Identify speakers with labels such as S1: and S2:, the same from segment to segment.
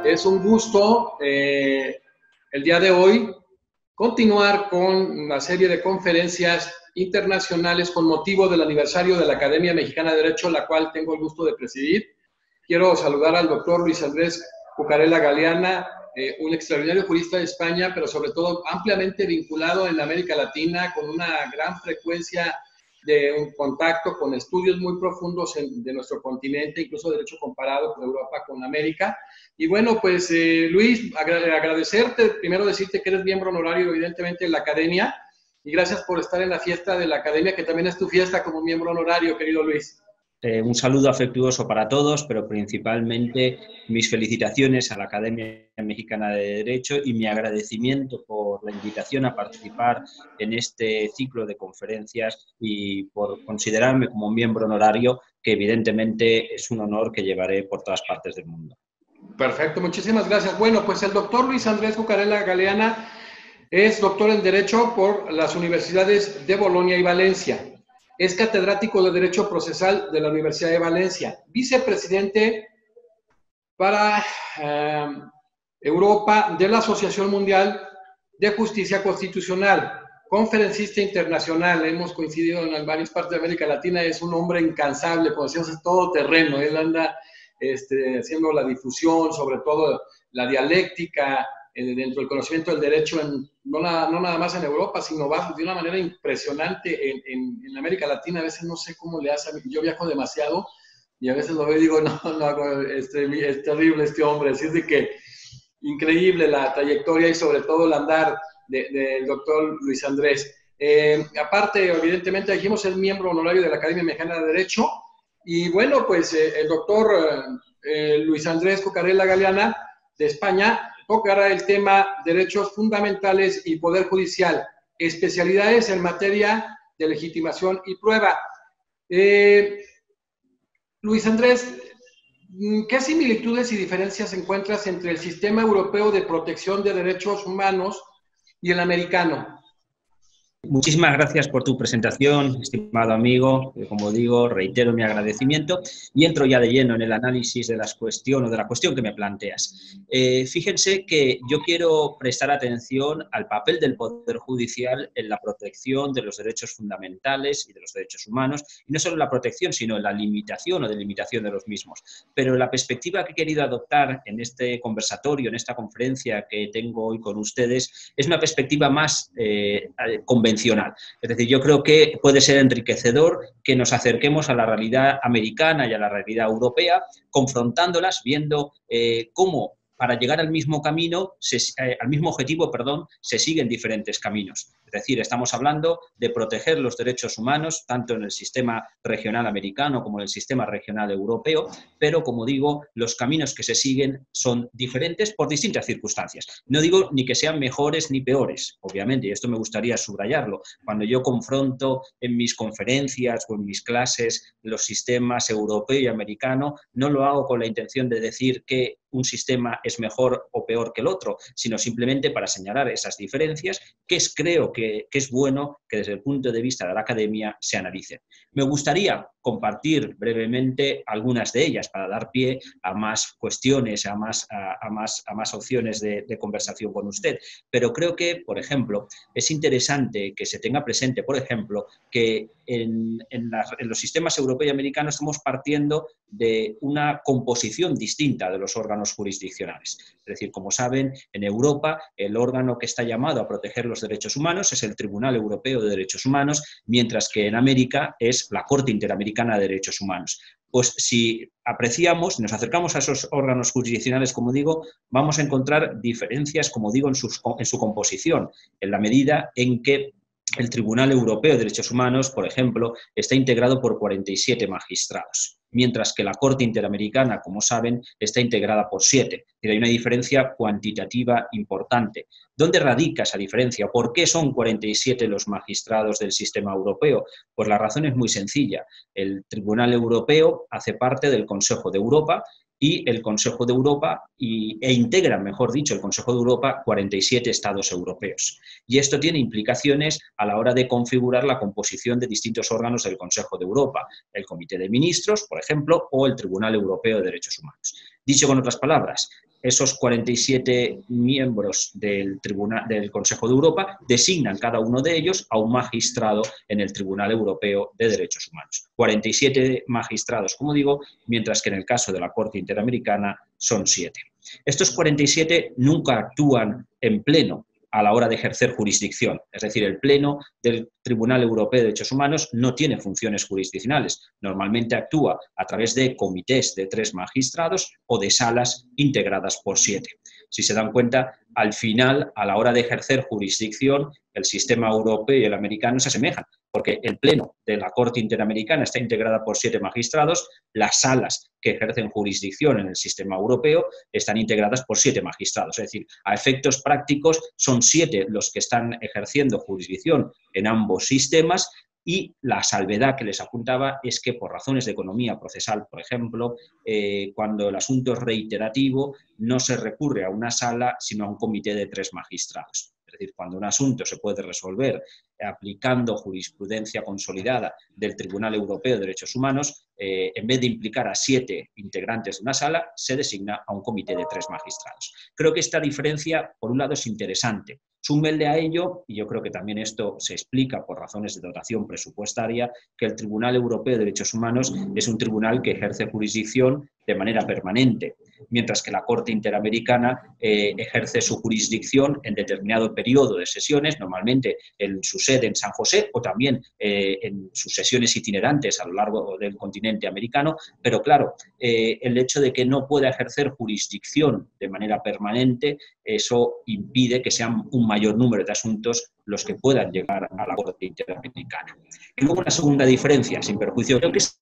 S1: Es un gusto el día de hoy continuar con una serie de conferencias internacionales con motivo del aniversario de la Academia Mexicana de Derecho, la cual tengo el gusto de presidir. Quiero saludar al doctor Luis Andrés Cucarella Galeana, un extraordinario jurista de España, pero sobre todo ampliamente vinculado en América Latina, con una gran frecuencia de un contacto con estudios muy profundos de nuestro continente, incluso derecho comparado con Europa, con América. Y bueno, pues Luis, agradecerte, primero decirte que eres miembro honorario evidentemente de la Academia, y gracias por estar en la fiesta de la Academia, que también es tu fiesta como miembro honorario, querido Luis.
S2: Un saludo afectuoso para todos, pero principalmente mis felicitaciones a la Academia Mexicana de Derecho y mi agradecimiento por la invitación a participar en este ciclo de conferencias y por considerarme como miembro honorario, que evidentemente es un honor que llevaré por todas partes del mundo.
S1: Perfecto, muchísimas gracias. Bueno, pues el doctor Luis Andrés Cucarella Galeana es doctor en Derecho por las universidades de Bolonia y Valencia. Es catedrático de Derecho Procesal de la Universidad de Valencia, vicepresidente para Europa de la Asociación Mundial de Justicia Constitucional, conferencista internacional, hemos coincidido en varias partes de América Latina, es un hombre incansable, como decíamos, es todo terreno, él anda haciendo la difusión, sobre todo la dialéctica, dentro del conocimiento del derecho, no nada más en Europa, sino de una manera impresionante en América Latina. A veces no sé cómo le hace, yo viajo demasiado y a veces lo veo y digo, no, es terrible este hombre, así es de que increíble la trayectoria y sobre todo el andar del doctor Luis Andrés. Aparte, evidentemente, dijimos, es miembro honorario de la Academia Mexicana de Derecho, y bueno, pues el doctor Luis Andrés Cucarella Galeana de España tocará el tema derechos fundamentales y poder judicial, especialidades en materia de legitimación y prueba. Luis Andrés, ¿qué similitudes y diferencias encuentras entre el sistema europeo de protección de derechos humanos y el americano?
S2: Muchísimas gracias por tu presentación, estimado amigo. Como digo, reitero mi agradecimiento y entro ya de lleno en el análisis de la cuestión que me planteas. Fíjense que yo quiero prestar atención al papel del Poder Judicial en la protección de los derechos fundamentales y de los derechos humanos, y no solo en la protección, sino en la limitación o delimitación de los mismos. Pero la perspectiva que he querido adoptar en este conversatorio, en esta conferencia que tengo hoy con ustedes, es una perspectiva más convencional. Es decir, yo creo que puede ser enriquecedor que nos acerquemos a la realidad americana y a la realidad europea, confrontándolas, viendo cómo para llegar al mismo camino, al mismo objetivo, se siguen diferentes caminos. Es decir, estamos hablando de proteger los derechos humanos, tanto en el sistema regional americano como en el sistema regional europeo, pero, como digo, los caminos que se siguen son diferentes por distintas circunstancias. No digo ni que sean mejores ni peores, obviamente, y esto me gustaría subrayarlo. Cuando yo confronto en mis conferencias o en mis clases los sistemas europeo y americano, no lo hago con la intención de decir que un sistema es mejor o peor que el otro, sino simplemente para señalar esas diferencias que creo que es bueno que desde el punto de vista de la academia se analicen. Me gustaría compartir brevemente algunas de ellas para dar pie a más cuestiones, a más opciones de conversación con usted. Pero creo que, por ejemplo, es interesante que se tenga presente, por ejemplo, que en los sistemas europeo y americanos estamos partiendo de una composición distinta de los órganos jurisdiccionales. Es decir, como saben, en Europa el órgano que está llamado a proteger los derechos humanos es el Tribunal Europeo de Derechos Humanos, mientras que en América es la Corte Interamericana de Derechos Humanos. Pues si apreciamos, nos acercamos a esos órganos jurisdiccionales, como digo, vamos a encontrar diferencias, como digo, en su composición, en la medida en que el Tribunal Europeo de Derechos Humanos, por ejemplo, está integrado por 47 magistrados, mientras que la Corte Interamericana, como saben, está integrada por 7. Hay una diferencia cuantitativa importante. ¿Dónde radica esa diferencia? ¿Por qué son 47 los magistrados del sistema europeo? Pues la razón es muy sencilla. El Tribunal Europeo hace parte del Consejo de Europa y el Consejo de Europa e integra, mejor dicho, el Consejo de Europa 47 Estados europeos. Y esto tiene implicaciones a la hora de configurar la composición de distintos órganos del Consejo de Europa, el Comité de Ministros, por ejemplo, o el Tribunal Europeo de Derechos Humanos. Dicho con otras palabras, esos 47 miembros del Consejo de Europa designan cada uno de ellos a un magistrado en el Tribunal Europeo de Derechos Humanos. 47 magistrados, como digo, mientras que en el caso de la Corte Interamericana son 7. Estos 47 nunca actúan en pleno a la hora de ejercer jurisdicción. Es decir, el Pleno del Tribunal Europeo de Derechos Humanos no tiene funciones jurisdiccionales. Normalmente actúa a través de comités de 3 magistrados o de salas integradas por 7. Si se dan cuenta, al final, a la hora de ejercer jurisdicción, el sistema europeo y el americano se asemejan, porque el Pleno de la Corte Interamericana está integrada por 7 magistrados, las salas que ejercen jurisdicción en el sistema europeo están integradas por 7 magistrados. Es decir, a efectos prácticos son 7 los que están ejerciendo jurisdicción en ambos sistemas, y la salvedad que les apuntaba es que por razones de economía procesal, por ejemplo, cuando el asunto es reiterativo, no se recurre a una sala, sino a un comité de 3 magistrados. Es decir, cuando un asunto se puede resolver aplicando jurisprudencia consolidada del Tribunal Europeo de Derechos Humanos, en vez de implicar a 7 integrantes de una sala, se designa a un comité de 3 magistrados. Creo que esta diferencia, por un lado, es interesante. Súmenle a ello, y yo creo que también esto se explica por razones de dotación presupuestaria, que el Tribunal Europeo de Derechos Humanos es un tribunal que ejerce jurisdicción de manera permanente, mientras que la Corte Interamericana ejerce su jurisdicción en determinado periodo de sesiones, normalmente en su sede en San José o también en sus sesiones itinerantes a lo largo del continente americano, pero claro, el hecho de que no pueda ejercer jurisdicción de manera permanente, eso impide que sean un mayor número de asuntos los que puedan llegar a la Corte Interamericana. Y luego una segunda diferencia, sin perjuicio, creo que es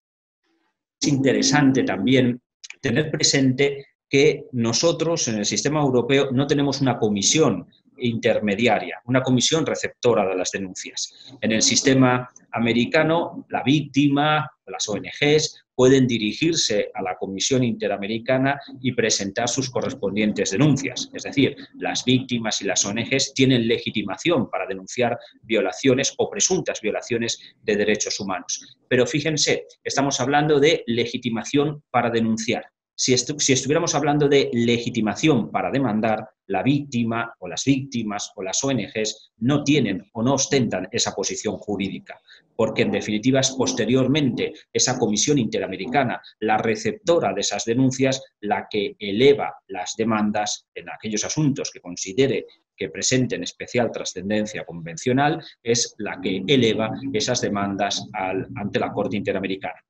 S2: interesante también tener presente que nosotros en el sistema europeo no tenemos una comisión intermediaria, una comisión receptora de las denuncias. En el sistema americano, la víctima, las ONGs, pueden dirigirse a la Comisión Interamericana y presentar sus correspondientes denuncias. Es decir, las víctimas y las ONGs tienen legitimación para denunciar violaciones o presuntas violaciones de derechos humanos. Pero fíjense, estamos hablando de legitimación para denunciar. Si estuviéramos hablando de legitimación para demandar, la víctima o las víctimas o las ONGs no tienen o no ostentan esa posición jurídica, porque en definitiva es posteriormente esa Comisión Interamericana, la receptora de esas denuncias, la que eleva las demandas en aquellos asuntos que considere que presenten especial trascendencia convencional, es la que eleva esas demandas ante la Corte Interamericana.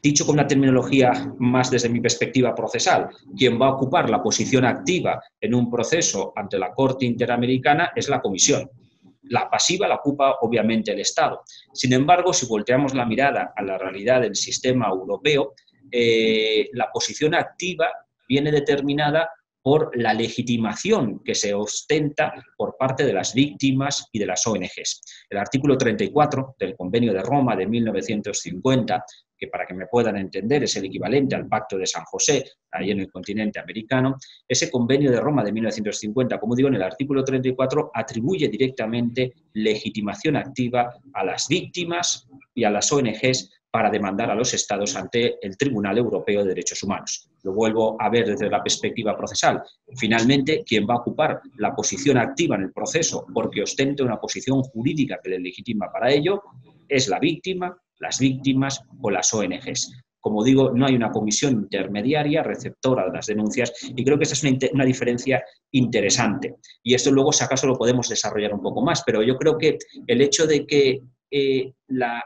S2: Dicho con una terminología más desde mi perspectiva procesal, quien va a ocupar la posición activa en un proceso ante la Corte Interamericana es la Comisión. La pasiva la ocupa obviamente el Estado. Sin embargo, si volteamos la mirada a la realidad del sistema europeo, la posición activa viene determinada por la legitimación que se ostenta por parte de las víctimas y de las ONGs. El artículo 34 del Convenio de Roma de 1950, que para que me puedan entender es el equivalente al Pacto de San José, ahí en el continente americano, ese Convenio de Roma de 1950, como digo, en el artículo 34, atribuye directamente legitimación activa a las víctimas y a las ONGs para demandar a los Estados ante el Tribunal Europeo de Derechos Humanos. Lo vuelvo a ver desde la perspectiva procesal. Finalmente, quien va a ocupar la posición activa en el proceso porque ostente una posición jurídica que le legitima para ello es la víctima, las víctimas o las ONGs. Como digo, no hay una comisión intermediaria receptora de las denuncias y creo que esa es una diferencia interesante. Y esto luego, si acaso, lo podemos desarrollar un poco más, pero yo creo que el hecho de que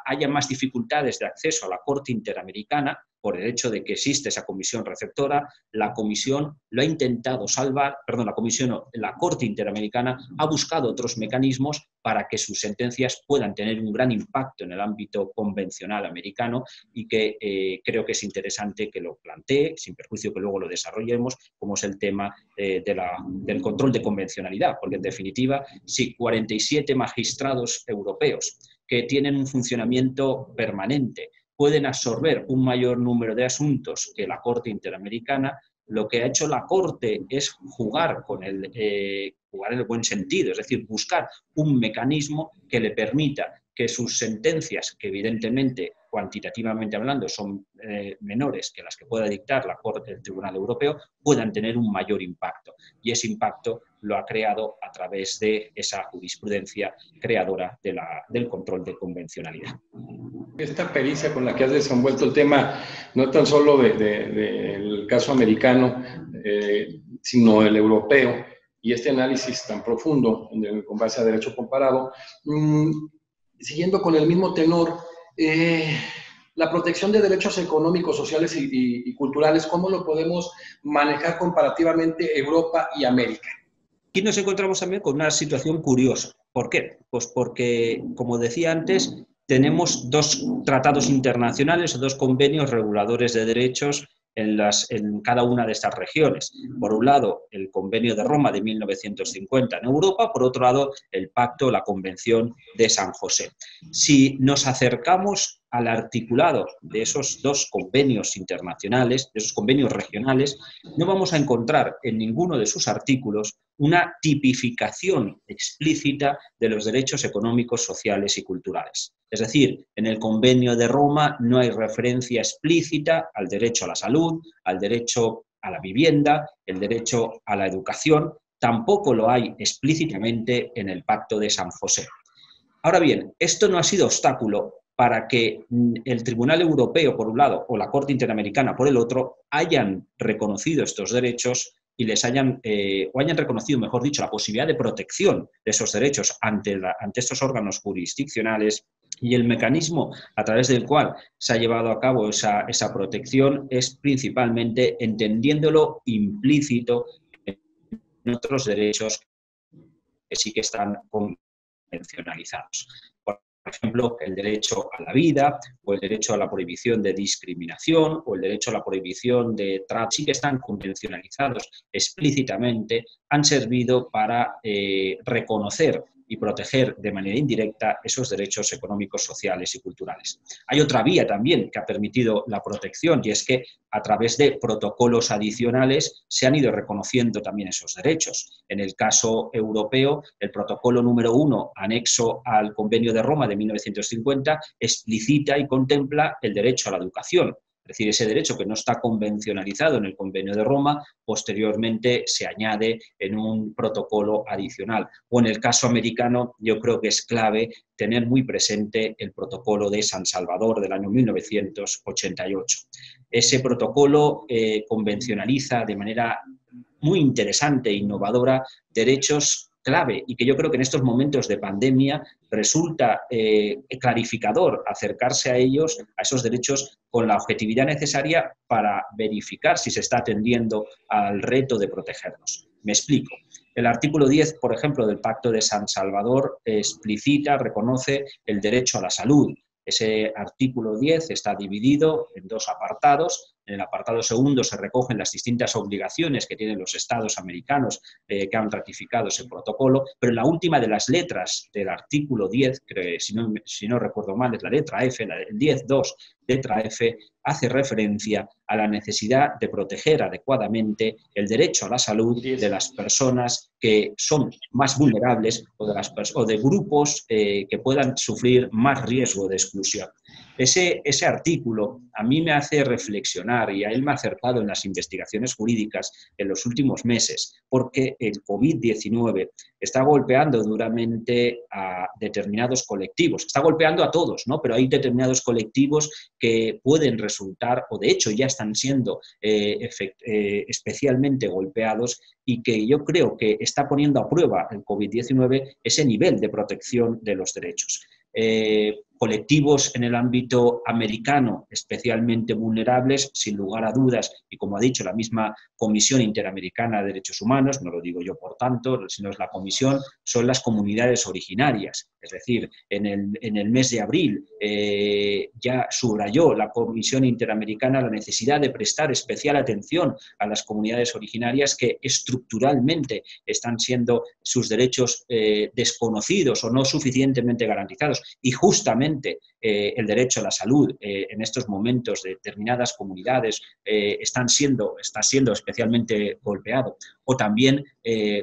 S2: haya más dificultades de acceso a la Corte Interamericana por el hecho de que existe esa comisión receptora, la comisión lo ha intentado salvar, perdón, la Corte Interamericana ha buscado otros mecanismos para que sus sentencias puedan tener un gran impacto en el ámbito convencional americano y que creo que es interesante que lo plantee, sin perjuicio que luego lo desarrollemos, como es el tema del control de convencionalidad, porque en definitiva, si 47 magistrados europeos que tienen un funcionamiento permanente pueden absorber un mayor número de asuntos que la Corte Interamericana, lo que ha hecho la Corte es jugar en el buen sentido, es decir, buscar un mecanismo que le permita que sus sentencias, que evidentemente cuantitativamente hablando son menores que las que pueda dictar el Tribunal Europeo, puedan tener un mayor impacto. Y ese impacto lo ha creado a través de esa jurisprudencia creadora del control de convencionalidad.
S1: Esta pericia con la que has desenvuelto el tema, no tan solo del caso americano, sino el europeo, y este análisis tan profundo con base a derecho comparado, siguiendo con el mismo tenor, la protección de derechos económicos, sociales y culturales, ¿cómo lo podemos manejar comparativamente Europa y América?
S2: Aquí nos encontramos también con una situación curiosa. ¿Por qué? Pues porque, como decía antes, tenemos dos tratados internacionales o dos convenios reguladores de derechos en cada una de estas regiones. Por un lado, el Convenio de Roma de 1950 en Europa, por otro lado, el Pacto, la Convención de San José. Si nos acercamos al articulado de esos dos convenios internacionales, de esos convenios regionales, no vamos a encontrar en ninguno de sus artículos una tipificación explícita de los derechos económicos, sociales y culturales. Es decir, en el Convenio de Roma no hay referencia explícita al derecho a la salud, al derecho a la vivienda, el derecho a la educación, tampoco lo hay explícitamente en el Pacto de San José. Ahora bien, esto no ha sido obstáculo para que el Tribunal Europeo, por un lado, o la Corte Interamericana, por el otro, hayan reconocido estos derechos y les hayan reconocido, mejor dicho, la posibilidad de protección de esos derechos ante estos órganos jurisdiccionales, y el mecanismo a través del cual se ha llevado a cabo esa protección es principalmente entendiéndolo implícito en otros derechos que sí que están convencionalizados. Por ejemplo, el derecho a la vida, o el derecho a la prohibición de discriminación, o el derecho a la prohibición de trato, sí que están convencionalizados explícitamente, han servido para reconocer y proteger de manera indirecta esos derechos económicos, sociales y culturales. Hay otra vía también que ha permitido la protección, y es que a través de protocolos adicionales se han ido reconociendo también esos derechos. En el caso europeo, el protocolo número 1, anexo al Convenio de Roma de 1950, explicita y contempla el derecho a la educación. Es decir, ese derecho que no está convencionalizado en el Convenio de Roma, posteriormente se añade en un protocolo adicional. O en el caso americano, yo creo que es clave tener muy presente el protocolo de San Salvador del año 1988. Ese protocolo convencionaliza de manera muy interesante e innovadora derechos clave, y que yo creo que en estos momentos de pandemia resulta clarificador acercarse a ellos, a esos derechos, con la objetividad necesaria para verificar si se está atendiendo al reto de protegernos. Me explico. El artículo 10, por ejemplo, del Pacto de San Salvador explicita, reconoce el derecho a la salud. Ese artículo 10 está dividido en dos apartados. En el apartado segundo se recogen las distintas obligaciones que tienen los estados americanos que han ratificado ese protocolo, pero en la última de las letras del artículo 10, que si no recuerdo mal es la letra F, el 10.2, letra F, hace referencia a la necesidad de proteger adecuadamente el derecho a la salud de las personas que son más vulnerables o de grupos que puedan sufrir más riesgo de exclusión. Ese artículo a mí me hace reflexionar, y a él me ha acercado en las investigaciones jurídicas en los últimos meses, porque el COVID-19 está golpeando duramente a determinados colectivos. Está golpeando a todos, ¿no? Pero hay determinados colectivos que pueden resultar, o de hecho ya están siendo especialmente golpeados, y que yo creo que está poniendo a prueba el COVID-19 ese nivel de protección de los derechos. Colectivos en el ámbito americano especialmente vulnerables, sin lugar a dudas, y como ha dicho la misma Comisión Interamericana de Derechos Humanos, no lo digo yo por tanto, sino es la Comisión, son las comunidades originarias. Es decir, en el mes de abril ya subrayó la Comisión Interamericana la necesidad de prestar especial atención a las comunidades originarias que estructuralmente están siendo sus derechos desconocidos o no suficientemente garantizados. Y justamente el derecho a la salud en estos momentos de determinadas comunidades está siendo especialmente golpeado. O también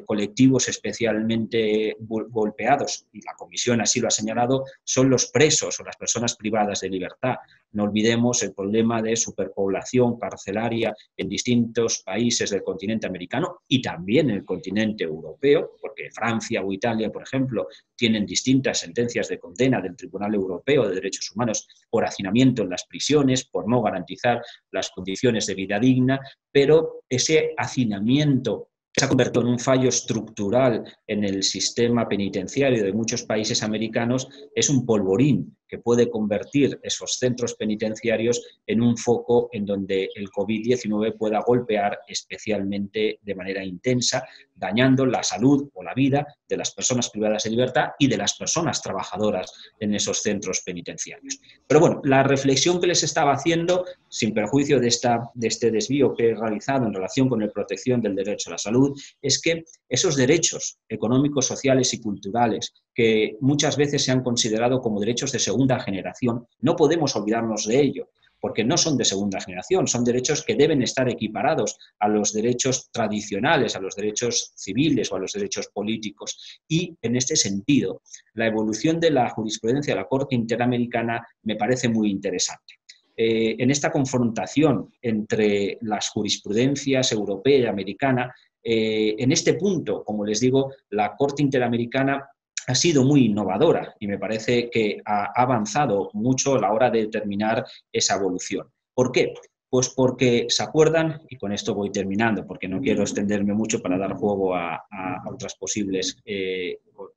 S2: colectivos especialmente golpeados, y la Comisión así lo ha señalado, son los presos o las personas privadas de libertad. No olvidemos el problema de superpoblación carcelaria en distintos países del continente americano y también en el continente europeo, porque Francia o Italia, por ejemplo, tienen distintas sentencias de condena del Tribunal Europeo de Derechos Humanos por hacinamiento en las prisiones, por no garantizar las condiciones de vida digna, pero ese hacinamiento se ha convertido en un fallo estructural en el sistema penitenciario de muchos países americanos, es un polvorín que puede convertir esos centros penitenciarios en un foco en donde el COVID-19 pueda golpear especialmente de manera intensa, dañando la salud o la vida de las personas privadas de libertad y de las personas trabajadoras en esos centros penitenciarios. Pero bueno, la reflexión que les estaba haciendo, sin perjuicio de este desvío que he realizado en relación con la protección del derecho a la salud, es que esos derechos económicos, sociales y culturales que muchas veces se han considerado como derechos de segunda generación, no podemos olvidarnos de ello, porque no son de segunda generación, son derechos que deben estar equiparados a los derechos tradicionales, a los derechos civiles o a los derechos políticos. Y en este sentido, la evolución de la jurisprudencia de la Corte Interamericana me parece muy interesante. En esta confrontación entre las jurisprudencias europea y americana, en este punto, como les digo, la Corte Interamericana ha sido muy innovadora y me parece que ha avanzado mucho a la hora de determinar esa evolución. ¿Por qué? Pues porque se acuerdan, y con esto voy terminando porque no quiero extenderme mucho para dar juego a otras posibles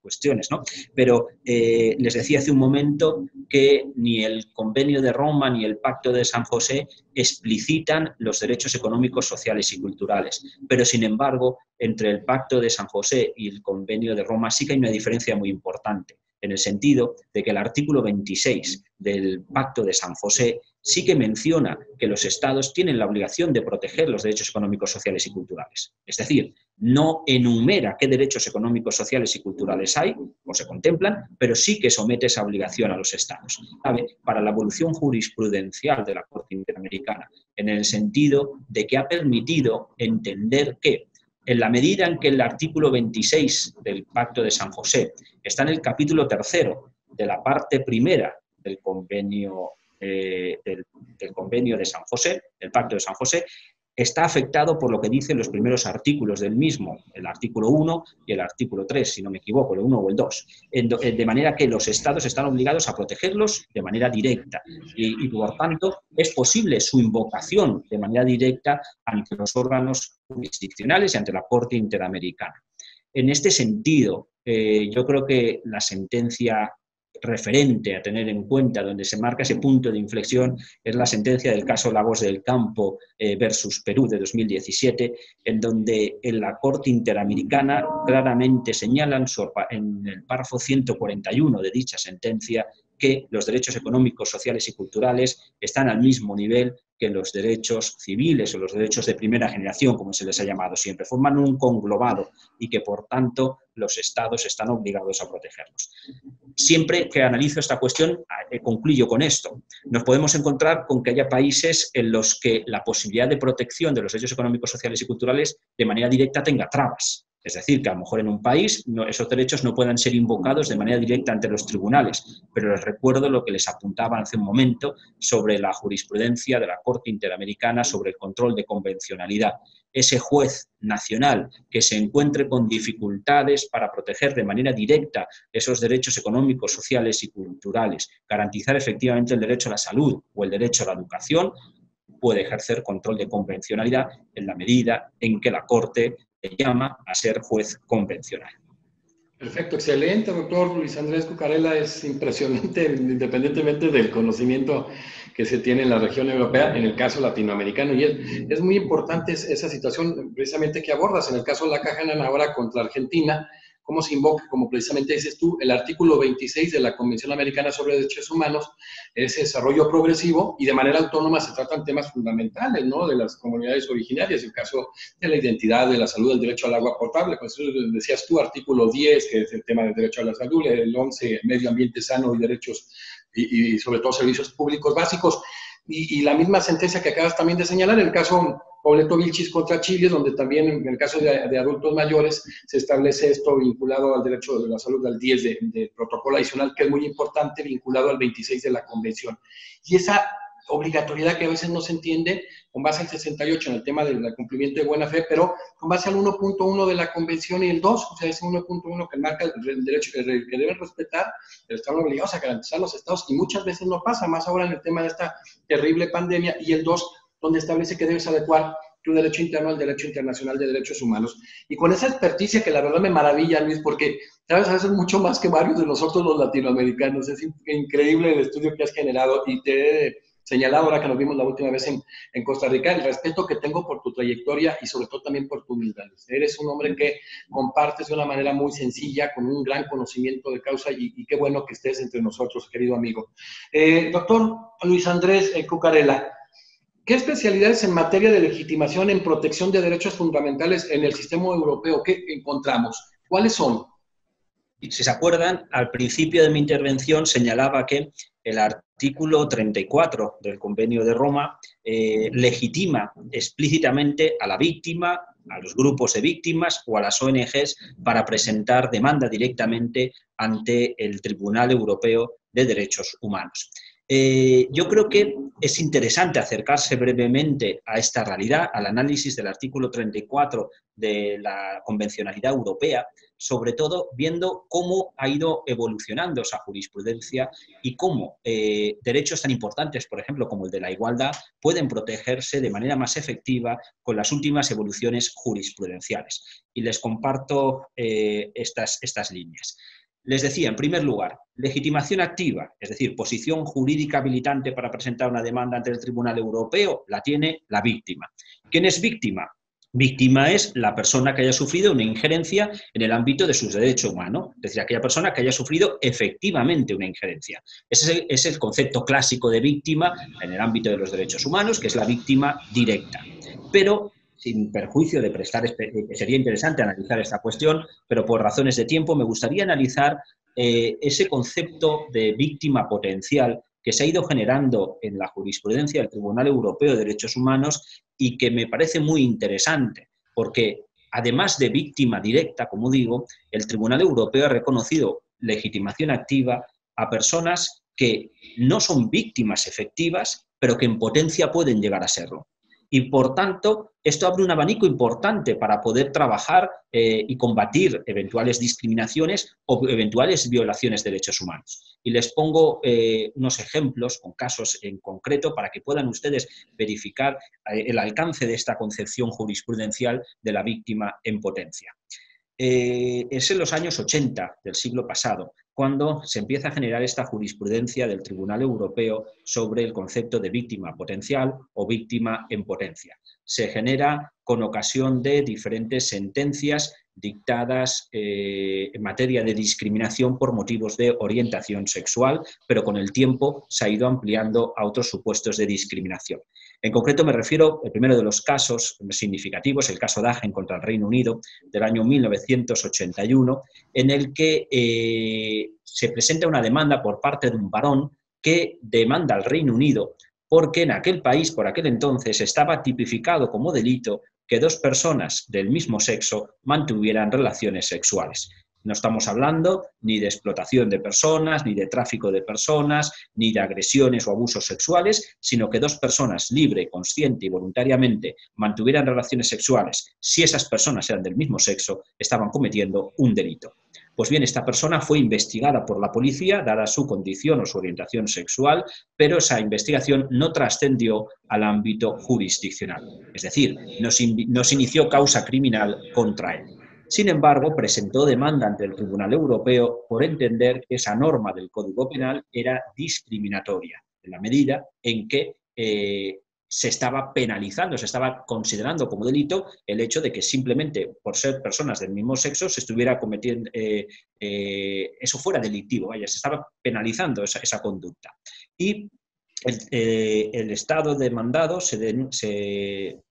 S2: cuestiones, ¿no? Pero les decía hace un momento que ni el Convenio de Roma ni el Pacto de San José explicitan los derechos económicos, sociales y culturales. Pero, sin embargo, entre el Pacto de San José y el Convenio de Roma sí que hay una diferencia muy importante, en el sentido de que el artículo 26 del Pacto de San José sí que menciona que los Estados tienen la obligación de proteger los derechos económicos, sociales y culturales. Es decir, no enumera qué derechos económicos, sociales y culturales hay o se contemplan, pero sí que somete esa obligación a los Estados. Para la evolución jurisprudencial de la Corte Interamericana, en el sentido de que ha permitido entender que en la medida en que el artículo 26 del Pacto de San José está en el capítulo 3 de la parte primera del convenio de San José, del Pacto de San José, está afectado por lo que dicen los primeros artículos del mismo, el artículo 1 y el artículo 3, si no me equivoco, el 1 o el 2, de manera que los Estados están obligados a protegerlos de manera directa y por tanto, es posible su invocación de manera directa ante los órganos jurisdiccionales y ante la Corte Interamericana. En este sentido, yo creo que la sentencia referente a tener en cuenta, donde se marca ese punto de inflexión, es la sentencia del caso Lagos del Campo versus Perú de 2017, en donde en la Corte Interamericana claramente señalan en el párrafo 141 de dicha sentencia que los derechos económicos, sociales y culturales están al mismo nivel que los derechos civiles o los derechos de primera generación, como se les ha llamado siempre, forman un conglobado y que, por tanto, los Estados están obligados a protegerlos. Siempre que analizo esta cuestión, concluyo con esto. Nos podemos encontrar con que haya países en los que la posibilidad de protección de los derechos económicos, sociales y culturales de manera directa tenga trabas. Es decir, que a lo mejor en un país esos derechos no puedan ser invocados de manera directa ante los tribunales, pero les recuerdo lo que les apuntaba hace un momento sobre la jurisprudencia de la Corte Interamericana sobre el control de convencionalidad. Ese juez nacional que se encuentre con dificultades para proteger de manera directa esos derechos económicos, sociales y culturales, garantizar efectivamente el derecho a la salud o el derecho a la educación, puede ejercer control de convencionalidad en la medida en que la Corte le llama a ser juez convencional.
S1: Perfecto, excelente, doctor Luis Andrés Cucarella. Es impresionante, independientemente del conocimiento que se tiene en la región europea, en el caso latinoamericano. Y es muy importante esa situación precisamente que abordas en el caso de la Caja Hanan ahora contra Argentina, cómo se invoca, como precisamente dices tú, el artículo 26 de la Convención Americana sobre Derechos Humanos, ese desarrollo progresivo, y de manera autónoma se tratan temas fundamentales, ¿no?, de las comunidades originarias, el caso de la identidad, de la salud, el derecho al agua potable. Pues eso decías tú, artículo 10, que es el tema del derecho a la salud, el 11, medio ambiente sano y derechos, y sobre todo servicios públicos básicos. Y la misma sentencia que acabas también de señalar, el caso Pobleto Vilchis contra Chile, donde también en el caso de adultos mayores se establece esto vinculado al derecho de la salud, al 10 del protocolo adicional, que es muy importante, vinculado al 26 de la Convención. Y esa obligatoriedad que a veces no se entiende con base al 68 en el tema del cumplimiento de buena fe, pero con base al 1.1 de la Convención y el 2, o sea, ese 1.1 que marca el derecho que deben respetar, pero están obligados a garantizar los estados, y muchas veces no pasa, más ahora en el tema de esta terrible pandemia, y el 2, donde establece que debes adecuar tu derecho interno al derecho internacional de derechos humanos. Y con esa experticia que la verdad me maravilla, Luis, porque sabes a veces mucho más que varios de nosotros los latinoamericanos. Es increíble el estudio que has generado, y te he señalado ahora que nos vimos la última vez en Costa Rica, el respeto que tengo por tu trayectoria y sobre todo también por tu humildad. Eres un hombre que compartes de una manera muy sencilla, con un gran conocimiento de causa, y qué bueno que estés entre nosotros, querido amigo. Doctor Luis Andrés Cucarella, ¿qué especialidades en materia de legitimación en protección de derechos fundamentales en el sistema europeo que encontramos? ¿Cuáles son?
S2: Si se acuerdan, al principio de mi intervención señalaba que el artículo 34 del Convenio de Roma legitima explícitamente a la víctima, a los grupos de víctimas o a las ONGs para presentar demanda directamente ante el Tribunal Europeo de Derechos Humanos. Yo creo que es interesante acercarse brevemente a esta realidad, al análisis del artículo 34 de la Convencionalidad Europea, sobre todo viendo cómo ha ido evolucionando esa jurisprudencia y cómo derechos tan importantes, por ejemplo, como el de la igualdad, pueden protegerse de manera más efectiva con las últimas evoluciones jurisprudenciales. Y les comparto estas líneas. Les decía, en primer lugar, legitimación activa, es decir, posición jurídica habilitante para presentar una demanda ante el Tribunal Europeo, la tiene la víctima. ¿Quién es víctima? Víctima es la persona que haya sufrido una injerencia en el ámbito de sus derechos humanos, es decir, aquella persona que haya sufrido efectivamente una injerencia. Ese es el concepto clásico de víctima en el ámbito de los derechos humanos, que es la víctima directa. Pero sin perjuicio de sería interesante analizar esta cuestión, pero por razones de tiempo me gustaría analizar ese concepto de víctima potencial que se ha ido generando en la jurisprudencia del Tribunal Europeo de Derechos Humanos y que me parece muy interesante, porque además de víctima directa, como digo, el Tribunal Europeo ha reconocido legitimación activa a personas que no son víctimas efectivas, pero que en potencia pueden llegar a serlo. Y, por tanto, esto abre un abanico importante para poder trabajar y combatir eventuales discriminaciones o eventuales violaciones de derechos humanos. Y les pongo unos ejemplos con casos en concreto para que puedan ustedes verificar el alcance de esta concepción jurisprudencial de la víctima en potencia. Es en los años 80 del siglo pasado cuando se empieza a generar esta jurisprudencia del Tribunal Europeo sobre el concepto de víctima potencial o víctima en potencia. Se genera con ocasión de diferentes sentencias dictadas en materia de discriminación por motivos de orientación sexual, pero con el tiempo se ha ido ampliando a otros supuestos de discriminación. En concreto me refiero, el primero de los casos significativos, el caso Dagen contra el Reino Unido del año 1981, en el que se presenta una demanda por parte de un varón que demanda al Reino Unido porque en aquel país, por aquel entonces, estaba tipificado como delito que dos personas del mismo sexo mantuvieran relaciones sexuales. No estamos hablando ni de explotación de personas, ni de tráfico de personas, ni de agresiones o abusos sexuales, sino que dos personas libre, consciente y voluntariamente mantuvieran relaciones sexuales. Si esas personas eran del mismo sexo, estaban cometiendo un delito. Pues bien, esta persona fue investigada por la policía, dada su condición o su orientación sexual, pero esa investigación no trascendió al ámbito jurisdiccional. Es decir, no se inició causa criminal contra él. Sin embargo, presentó demanda ante el Tribunal Europeo por entender que esa norma del Código Penal era discriminatoria, en la medida en que se estaba penalizando, se estaba considerando como delito el hecho de que simplemente por ser personas del mismo sexo se estuviera cometiendo, eso fuera delictivo, vaya, se estaba penalizando esa conducta. Y el Estado demandado se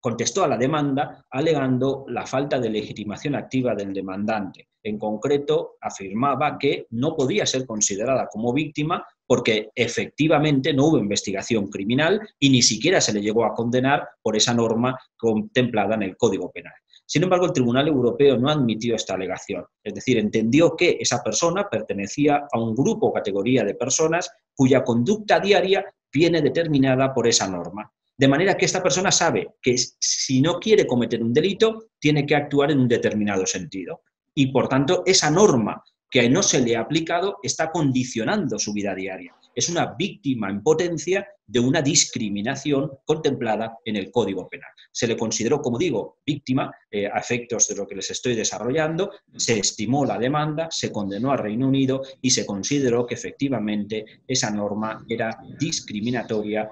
S2: contestó a la demanda alegando la falta de legitimación activa del demandante. En concreto, afirmaba que no podía ser considerada como víctima porque efectivamente no hubo investigación criminal y ni siquiera se le llegó a condenar por esa norma contemplada en el Código Penal. Sin embargo, el Tribunal Europeo no admitió esta alegación, es decir, entendió que esa persona pertenecía a un grupo o categoría de personas cuya conducta diaria viene determinada por esa norma. De manera que esta persona sabe que si no quiere cometer un delito, tiene que actuar en un determinado sentido. Y, por tanto, esa norma que no se le ha aplicado está condicionando su vida diaria. Es una víctima en potencia de una discriminación contemplada en el Código Penal. Se le consideró, como digo, víctima a efectos de lo que les estoy desarrollando, se estimó la demanda, se condenó al Reino Unido y se consideró que efectivamente esa norma era discriminatoria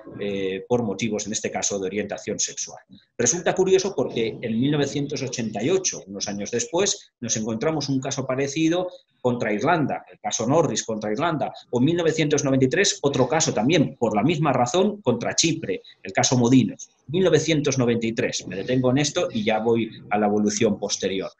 S2: por motivos, en este caso, de orientación sexual. Resulta curioso porque en 1988, unos años después, nos encontramos un caso parecido contra Irlanda, el caso Norris contra Irlanda, o en 1993 otro caso también, por la misma razón, contra Chipre, el caso Modinos. 1993, me detengo en esto y ya voy a la evolución posterior.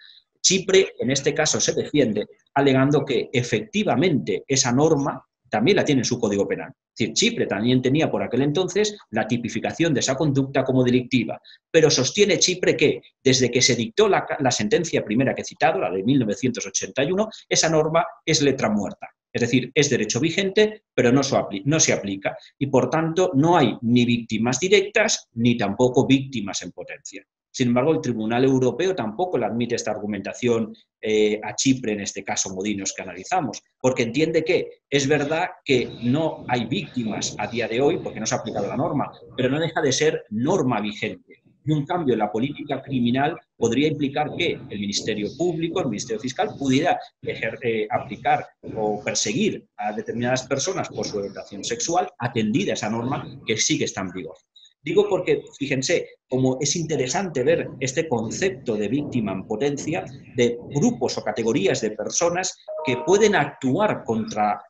S2: Chipre, en este caso, se defiende alegando que efectivamente esa norma también la tiene en su Código Penal. Es decir, Chipre también tenía por aquel entonces la tipificación de esa conducta como delictiva, pero sostiene Chipre que desde que se dictó la sentencia primera que he citado, la de 1981, esa norma es letra muerta. Es decir, es derecho vigente, pero no se aplica y, por tanto, no hay ni víctimas directas ni tampoco víctimas en potencia. Sin embargo, el Tribunal Europeo tampoco le admite esta argumentación a Chipre, en este caso Modinos que analizamos, porque entiende que es verdad que no hay víctimas a día de hoy, porque no se ha aplicado la norma, pero no deja de ser norma vigente. Y un cambio en la política criminal podría implicar que el Ministerio Público, el Ministerio Fiscal, pudiera aplicar o perseguir a determinadas personas por su orientación sexual, atendida esa norma que sí que está en vigor. Digo porque, fíjense, como es interesante ver este concepto de víctima en potencia, de grupos o categorías de personas que pueden actuar contra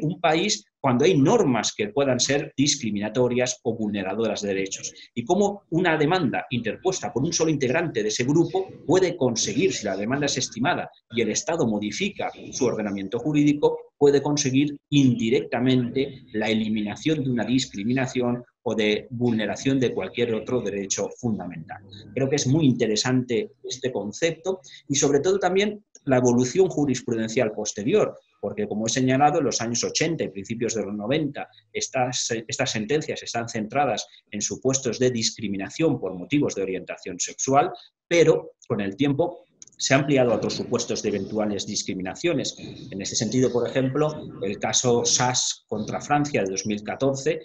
S2: un país cuando hay normas que puedan ser discriminatorias o vulneradoras de derechos. Y cómo una demanda interpuesta por un solo integrante de ese grupo puede conseguir, si la demanda es estimada y el Estado modifica su ordenamiento jurídico, puede conseguir indirectamente la eliminación de una discriminación o de vulneración de cualquier otro derecho fundamental. Creo que es muy interesante este concepto y, sobre todo, también la evolución jurisprudencial posterior, porque, como he señalado, en los años 80 y principios de los 90 estas sentencias están centradas en supuestos de discriminación por motivos de orientación sexual, pero con el tiempo se ha ampliado a otros supuestos de eventuales discriminaciones. En ese sentido, por ejemplo, el caso Sas contra Francia de 2014,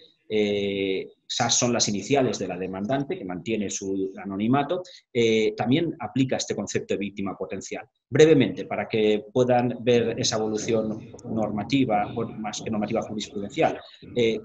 S2: SAS son las iniciales de la demandante, que mantiene su anonimato, también aplica este concepto de víctima potencial. Brevemente, para que puedan ver esa evolución normativa, o más que normativa jurisprudencial,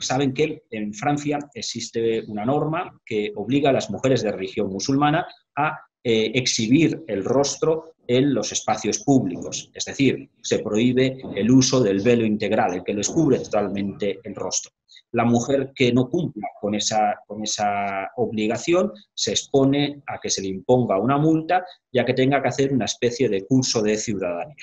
S2: saben que en Francia existe una norma que obliga a las mujeres de religión musulmana a exhibir el rostro en los espacios públicos, es decir, se prohíbe el uso del velo integral, el que les cubre totalmente el rostro. La mujer que no cumpla con esa obligación se expone a que se le imponga una multa, ya que tenga que hacer una especie de curso de ciudadanía.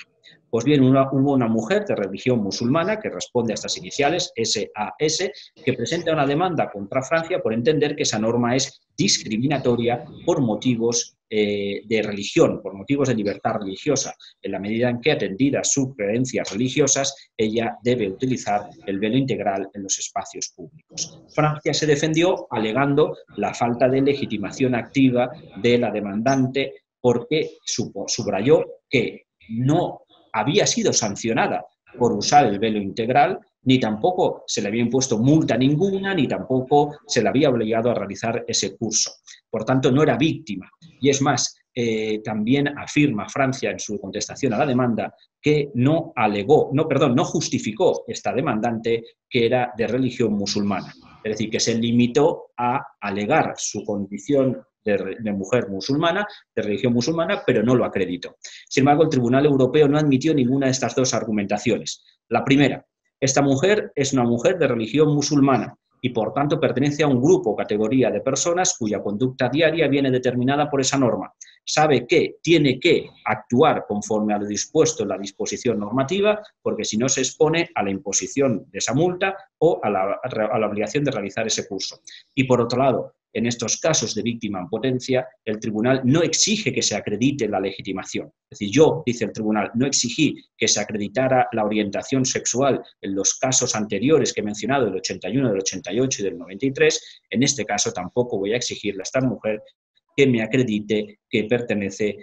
S2: Pues bien, hubo una mujer de religión musulmana que responde a estas iniciales, SAS, que presenta una demanda contra Francia por entender que esa norma es discriminatoria por motivos de religión, por motivos de libertad religiosa, en la medida en que, atendidas sus creencias religiosas, ella debe utilizar el velo integral en los espacios públicos. Francia se defendió alegando la falta de legitimación activa de la demandante porque subrayó que no había sido sancionada por usar el velo integral, ni tampoco se le había impuesto multa ninguna, ni tampoco se le había obligado a realizar ese curso. Por tanto, no era víctima. Y es más, también afirma Francia en su contestación a la demanda que no justificó esta demandante que era de religión musulmana. Es decir, que se limitó a alegar su condición de mujer musulmana, de religión musulmana, pero no lo acreditó. Sin embargo, el Tribunal Europeo no admitió ninguna de estas dos argumentaciones. La primera, esta mujer es una mujer de religión musulmana y, por tanto, pertenece a un grupo o categoría de personas cuya conducta diaria viene determinada por esa norma. Sabe que tiene que actuar conforme a lo dispuesto en la disposición normativa, porque si no se expone a la imposición de esa multa o a la obligación de realizar ese curso. Y, por otro lado, en estos casos de víctima en potencia, el tribunal no exige que se acredite la legitimación. Es decir, yo, dice el tribunal, no exigí que se acreditara la orientación sexual en los casos anteriores que he mencionado, del 81, del 88 y del 93. En este caso tampoco voy a exigirle a esta mujer que me acredite que pertenece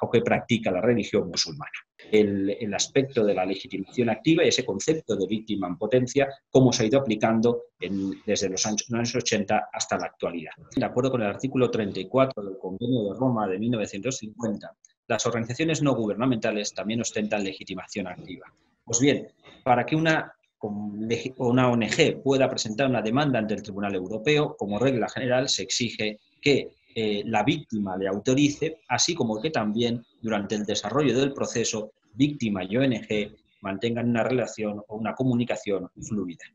S2: o que practica la religión musulmana. El aspecto de la legitimación activa y ese concepto de víctima en potencia, cómo se ha ido aplicando desde los años 80 hasta la actualidad. De acuerdo con el artículo 34 del Convenio de Roma de 1950, las organizaciones no gubernamentales también ostentan legitimación activa. Pues bien, para que una ONG pueda presentar una demanda ante el Tribunal Europeo, como regla general se exige que la víctima le autorice, así como que también durante el desarrollo del proceso, víctima y ONG mantengan una relación o una comunicación fluida.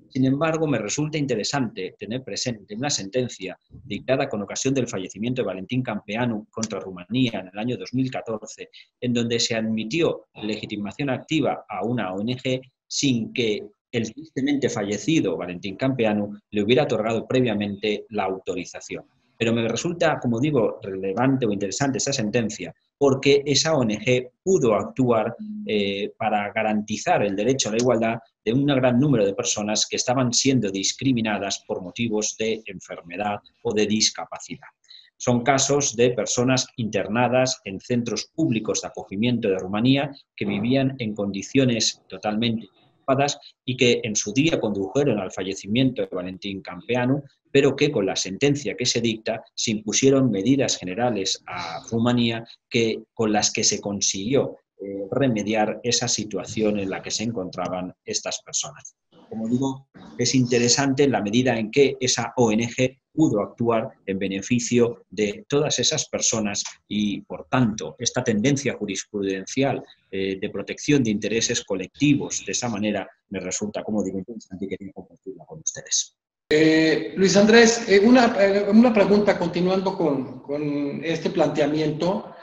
S2: Sin embargo, me resulta interesante tener presente una sentencia dictada con ocasión del fallecimiento de Valentin Campeanu contra Rumanía en el año 2014, en donde se admitió legitimación activa a una ONG sin que el tristemente fallecido Valentin Campeanu le hubiera otorgado previamente la autorización. Pero me resulta, como digo, relevante o interesante esa sentencia porque esa ONG pudo actuar para garantizar el derecho a la igualdad de un gran número de personas que estaban siendo discriminadas por motivos de enfermedad o de discapacidad. Son casos de personas internadas en centros públicos de acogimiento de Rumanía que vivían en condiciones totalmente y que en su día condujeron al fallecimiento de Valentin Campeanu, pero que con la sentencia que se dicta se impusieron medidas generales a Rumanía con las que se consiguió remediar esa situación en la que se encontraban estas personas. Como digo, es interesante en la medida en que esa ONG pudo actuar en beneficio de todas esas personas y, por tanto, esta tendencia jurisprudencial de protección de intereses colectivos, de esa manera, me resulta, como digo, interesante y quería compartirla con ustedes.
S1: Luis Andrés, una pregunta continuando con este planteamiento.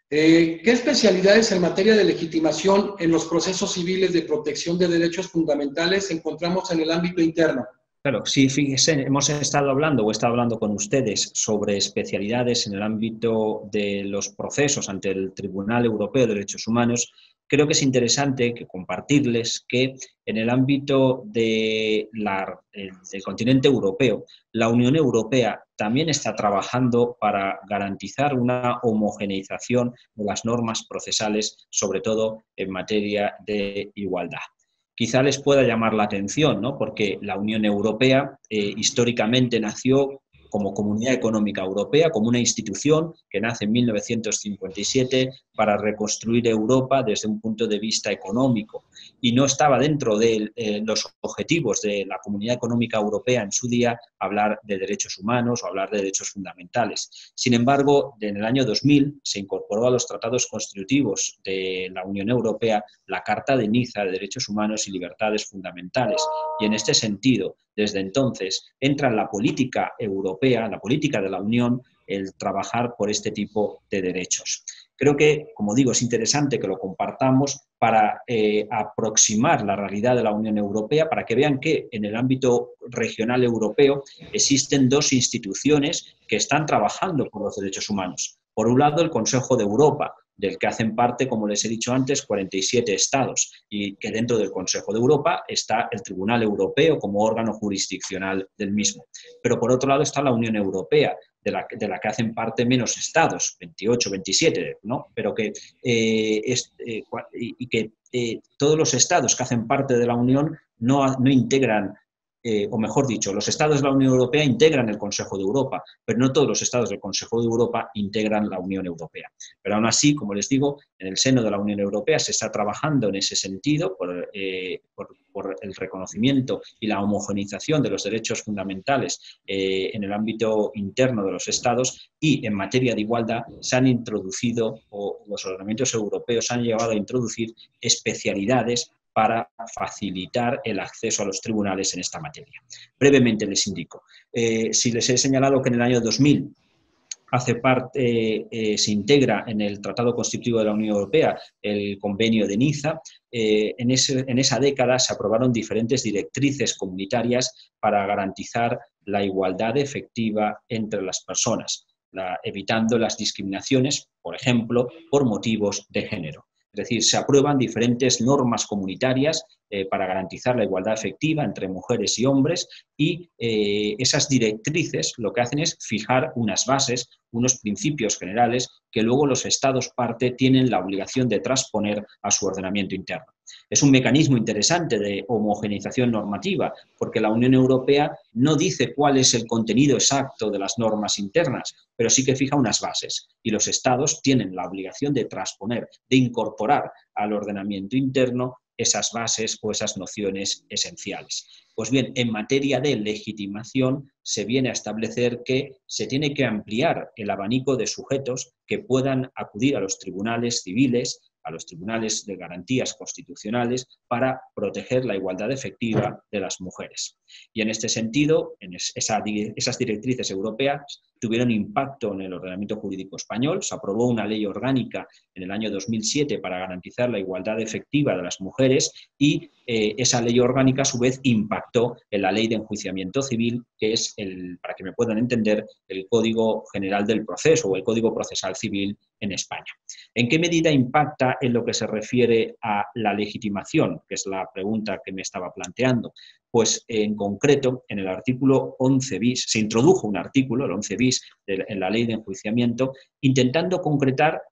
S1: ¿Qué especialidades en materia de legitimación en los procesos civiles de protección de derechos fundamentales encontramos en el ámbito interno?
S2: Claro, sí, fíjense, he estado hablando con ustedes sobre especialidades en el ámbito de los procesos ante el Tribunal Europeo de Derechos Humanos. Creo que es interesante compartirles que en el ámbito del continente europeo, la Unión Europea también está trabajando para garantizar una homogeneización de las normas procesales, sobre todo en materia de igualdad. Quizá les pueda llamar la atención, ¿no? Porque la Unión Europea históricamente nació como Comunidad Económica Europea, como una institución que nace en 1957 para reconstruir Europa desde un punto de vista económico y no estaba dentro de los objetivos de la Comunidad Económica Europea en su día hablar de derechos humanos o hablar de derechos fundamentales. Sin embargo, en el año 2000 se incorporó a los tratados constitutivos de la Unión Europea la Carta de Niza de Derechos Humanos y Libertades Fundamentales y en este sentido, desde entonces, entra en la política europea, la política de la Unión, el trabajar por este tipo de derechos. Creo que, como digo, es interesante que lo compartamos para aproximar la realidad de la Unión Europea, para que vean que en el ámbito regional europeo existen dos instituciones que están trabajando por los derechos humanos. Por un lado, el Consejo de Europa, del que hacen parte, como les he dicho antes, 47 estados, y que dentro del Consejo de Europa está el Tribunal Europeo como órgano jurisdiccional del mismo. Pero por otro lado está la Unión Europea, de la que hacen parte menos estados, 28, 27, ¿no? Pero que, todos los estados que hacen parte de la Unión no integran, o mejor dicho, los estados de la Unión Europea integran el Consejo de Europa, pero no todos los estados del Consejo de Europa integran la Unión Europea. Pero aún así, como les digo, en el seno de la Unión Europea se está trabajando en ese sentido por el reconocimiento y la homogeneización de los derechos fundamentales en el ámbito interno de los estados y en materia de igualdad se han introducido, o los ordenamientos europeos han llevado a introducir especialidades para facilitar el acceso a los tribunales en esta materia. Brevemente les indico. Si les he señalado que en el año 2000 hace parte, se integra en el Tratado Constitutivo de la Unión Europea, el Convenio de Niza. En esa década se aprobaron diferentes directrices comunitarias para garantizar la igualdad efectiva entre las personas, evitando las discriminaciones, por ejemplo, por motivos de género. Es decir, se aprueban diferentes normas comunitarias para garantizar la igualdad efectiva entre mujeres y hombres y esas directrices lo que hacen es fijar unas bases, unos principios generales que luego los Estados parte tienen la obligación de transponer a su ordenamiento interno. Es un mecanismo interesante de homogeneización normativa porque la Unión Europea no dice cuál es el contenido exacto de las normas internas, pero sí que fija unas bases y los Estados tienen la obligación de transponer, de incorporar al ordenamiento interno esas bases o esas nociones esenciales. Pues bien, en materia de legitimación se viene a establecer que se tiene que ampliar el abanico de sujetos que puedan acudir a los tribunales civiles, a los tribunales de garantías constitucionales para proteger la igualdad efectiva de las mujeres. Y en este sentido, esas directrices europeas tuvieron impacto en el ordenamiento jurídico español. Se aprobó una ley orgánica en el año 2007 para garantizar la igualdad efectiva de las mujeres y esa ley orgánica a su vez impactó en la ley de enjuiciamiento civil, que es, para que me puedan entender, el Código General del Proceso o el Código Procesal Civil en España. ¿En qué medida impacta en lo que se refiere a la legitimación? Que es la pregunta que me estaba planteando. Pues en concreto, en el artículo 11 bis, se introdujo un artículo, el 11 bis, en la ley de enjuiciamiento, intentando concretar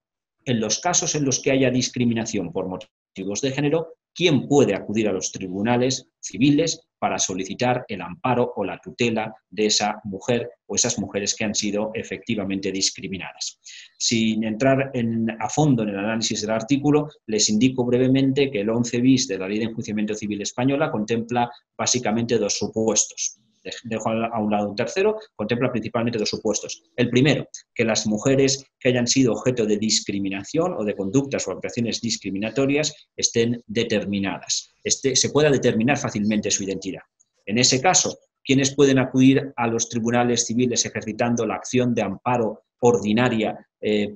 S2: en los casos en los que haya discriminación por motivos de género, quién puede acudir a los tribunales civiles para solicitar el amparo o la tutela de esa mujer o esas mujeres que han sido efectivamente discriminadas. Sin entrar a fondo en el análisis del artículo, les indico brevemente que el 11 bis de la Ley de Enjuiciamiento Civil Española contempla básicamente dos supuestos. Dejo a un lado un tercero, contempla principalmente dos supuestos. El primero, que las mujeres que hayan sido objeto de discriminación o de conductas o actuaciones discriminatorias estén determinadas. Se pueda determinar fácilmente su identidad. En ese caso, ¿quiénes pueden acudir a los tribunales civiles ejercitando la acción de amparo ordinaria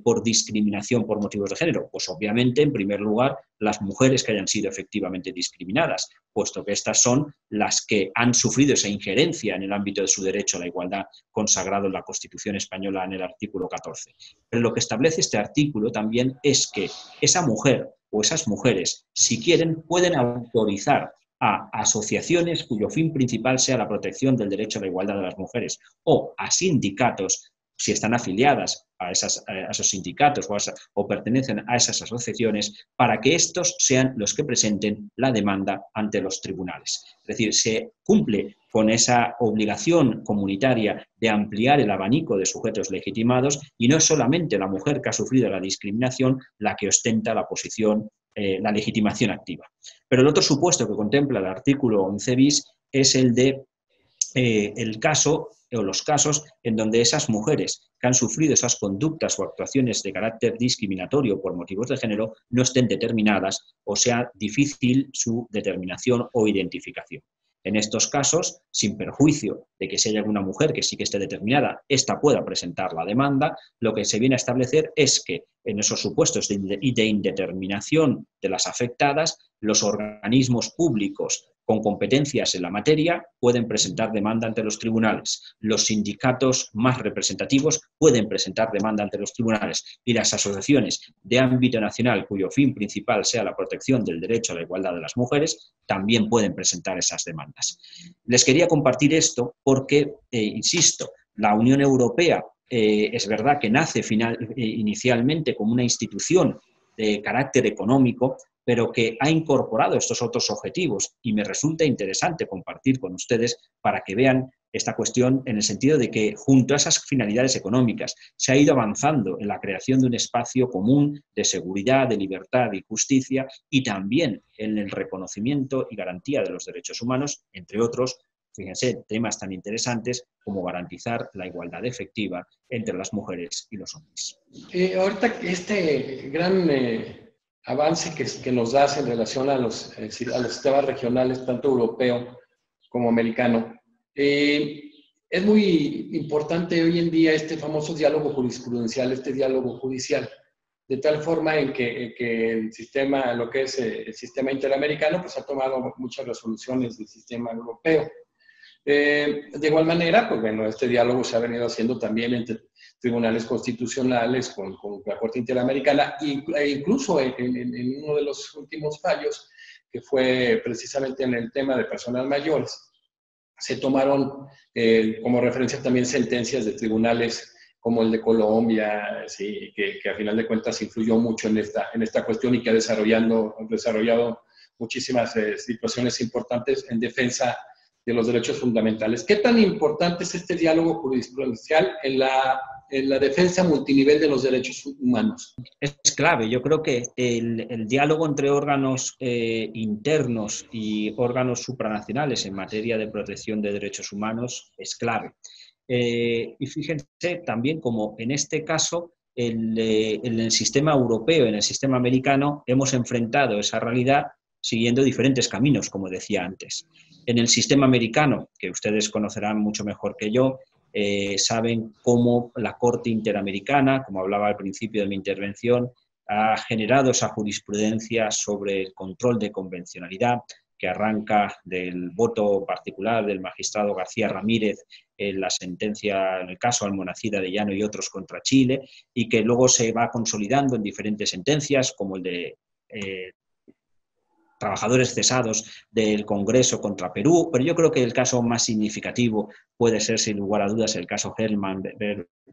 S2: por discriminación por motivos de género? Pues obviamente, en primer lugar, las mujeres que hayan sido efectivamente discriminadas, puesto que estas son las que han sufrido esa injerencia en el ámbito de su derecho a la igualdad consagrado en la Constitución española en el artículo 14. Pero lo que establece este artículo también es que esa mujer o esas mujeres, si quieren, pueden autorizar a asociaciones cuyo fin principal sea la protección del derecho a la igualdad de las mujeres o a sindicatos, si están afiliadas a esos sindicatos o pertenecen a esas asociaciones, para que estos sean los que presenten la demanda ante los tribunales. Es decir, se cumple con esa obligación comunitaria de ampliar el abanico de sujetos legitimados y no es solamente la mujer que ha sufrido la discriminación la que ostenta la posición, la legitimación activa. Pero el otro supuesto que contempla el artículo 11 bis es el de el caso o los casos en donde esas mujeres que han sufrido esas conductas o actuaciones de carácter discriminatorio por motivos de género no estén determinadas o sea difícil su determinación o identificación. En estos casos, sin perjuicio de que si hay alguna mujer que sí que esté determinada, ésta pueda presentar la demanda, lo que se viene a establecer es que en esos supuestos de indeterminación de las afectadas, los organismos públicos con competencias en la materia pueden presentar demanda ante los tribunales. Los sindicatos más representativos pueden presentar demanda ante los tribunales y las asociaciones de ámbito nacional cuyo fin principal sea la protección del derecho a la igualdad de las mujeres también pueden presentar esas demandas. Les quería compartir esto porque, insisto, la Unión Europea es verdad que nace inicialmente como una institución de carácter económico, pero que ha incorporado estos otros objetivos y me resulta interesante compartir con ustedes para que vean esta cuestión en el sentido de que junto a esas finalidades económicas se ha ido avanzando en la creación de un espacio común de seguridad, de libertad y justicia y también en el reconocimiento y garantía de los derechos humanos, entre otros, fíjense, temas tan interesantes como garantizar la igualdad efectiva entre las mujeres y los hombres.
S1: Ahorita este gran avance que nos das en relación a los sistemas regionales, tanto europeo como americano, es muy importante hoy en día este famoso diálogo jurisprudencial, este diálogo judicial, de tal forma en que el sistema, lo que es el sistema interamericano, pues ha tomado muchas resoluciones del sistema europeo. De igual manera, pues bueno, este diálogo se ha venido haciendo también entre tribunales constitucionales con la Corte Interamericana, e incluso en uno de los últimos fallos, que fue precisamente en el tema de personas mayores, se tomaron como referencia también sentencias de tribunales como el de Colombia, sí, que a final de cuentas influyó mucho en esta cuestión y que ha desarrollado muchísimas situaciones importantes en defensa de los derechos fundamentales. ¿Qué tan importante es este diálogo jurisprudencial en la defensa multinivel de los derechos humanos?
S2: Es clave. Yo creo que el diálogo entre órganos internos y órganos supranacionales en materia de protección de derechos humanos es clave. Y fíjense también como en este caso en el sistema europeo, en el sistema americano, hemos enfrentado esa realidad siguiendo diferentes caminos, como decía antes. En el sistema americano, que ustedes conocerán mucho mejor que yo, saben cómo la Corte Interamericana, como hablaba al principio de mi intervención, ha generado esa jurisprudencia sobre el control de convencionalidad, que arranca del voto particular del magistrado García Ramírez en la sentencia, en el caso Almonacida de Llano y otros contra Chile, y que luego se va consolidando en diferentes sentencias, como el de trabajadores cesados del Congreso contra Perú, pero yo creo que el caso más significativo puede ser, sin lugar a dudas, el caso Hellman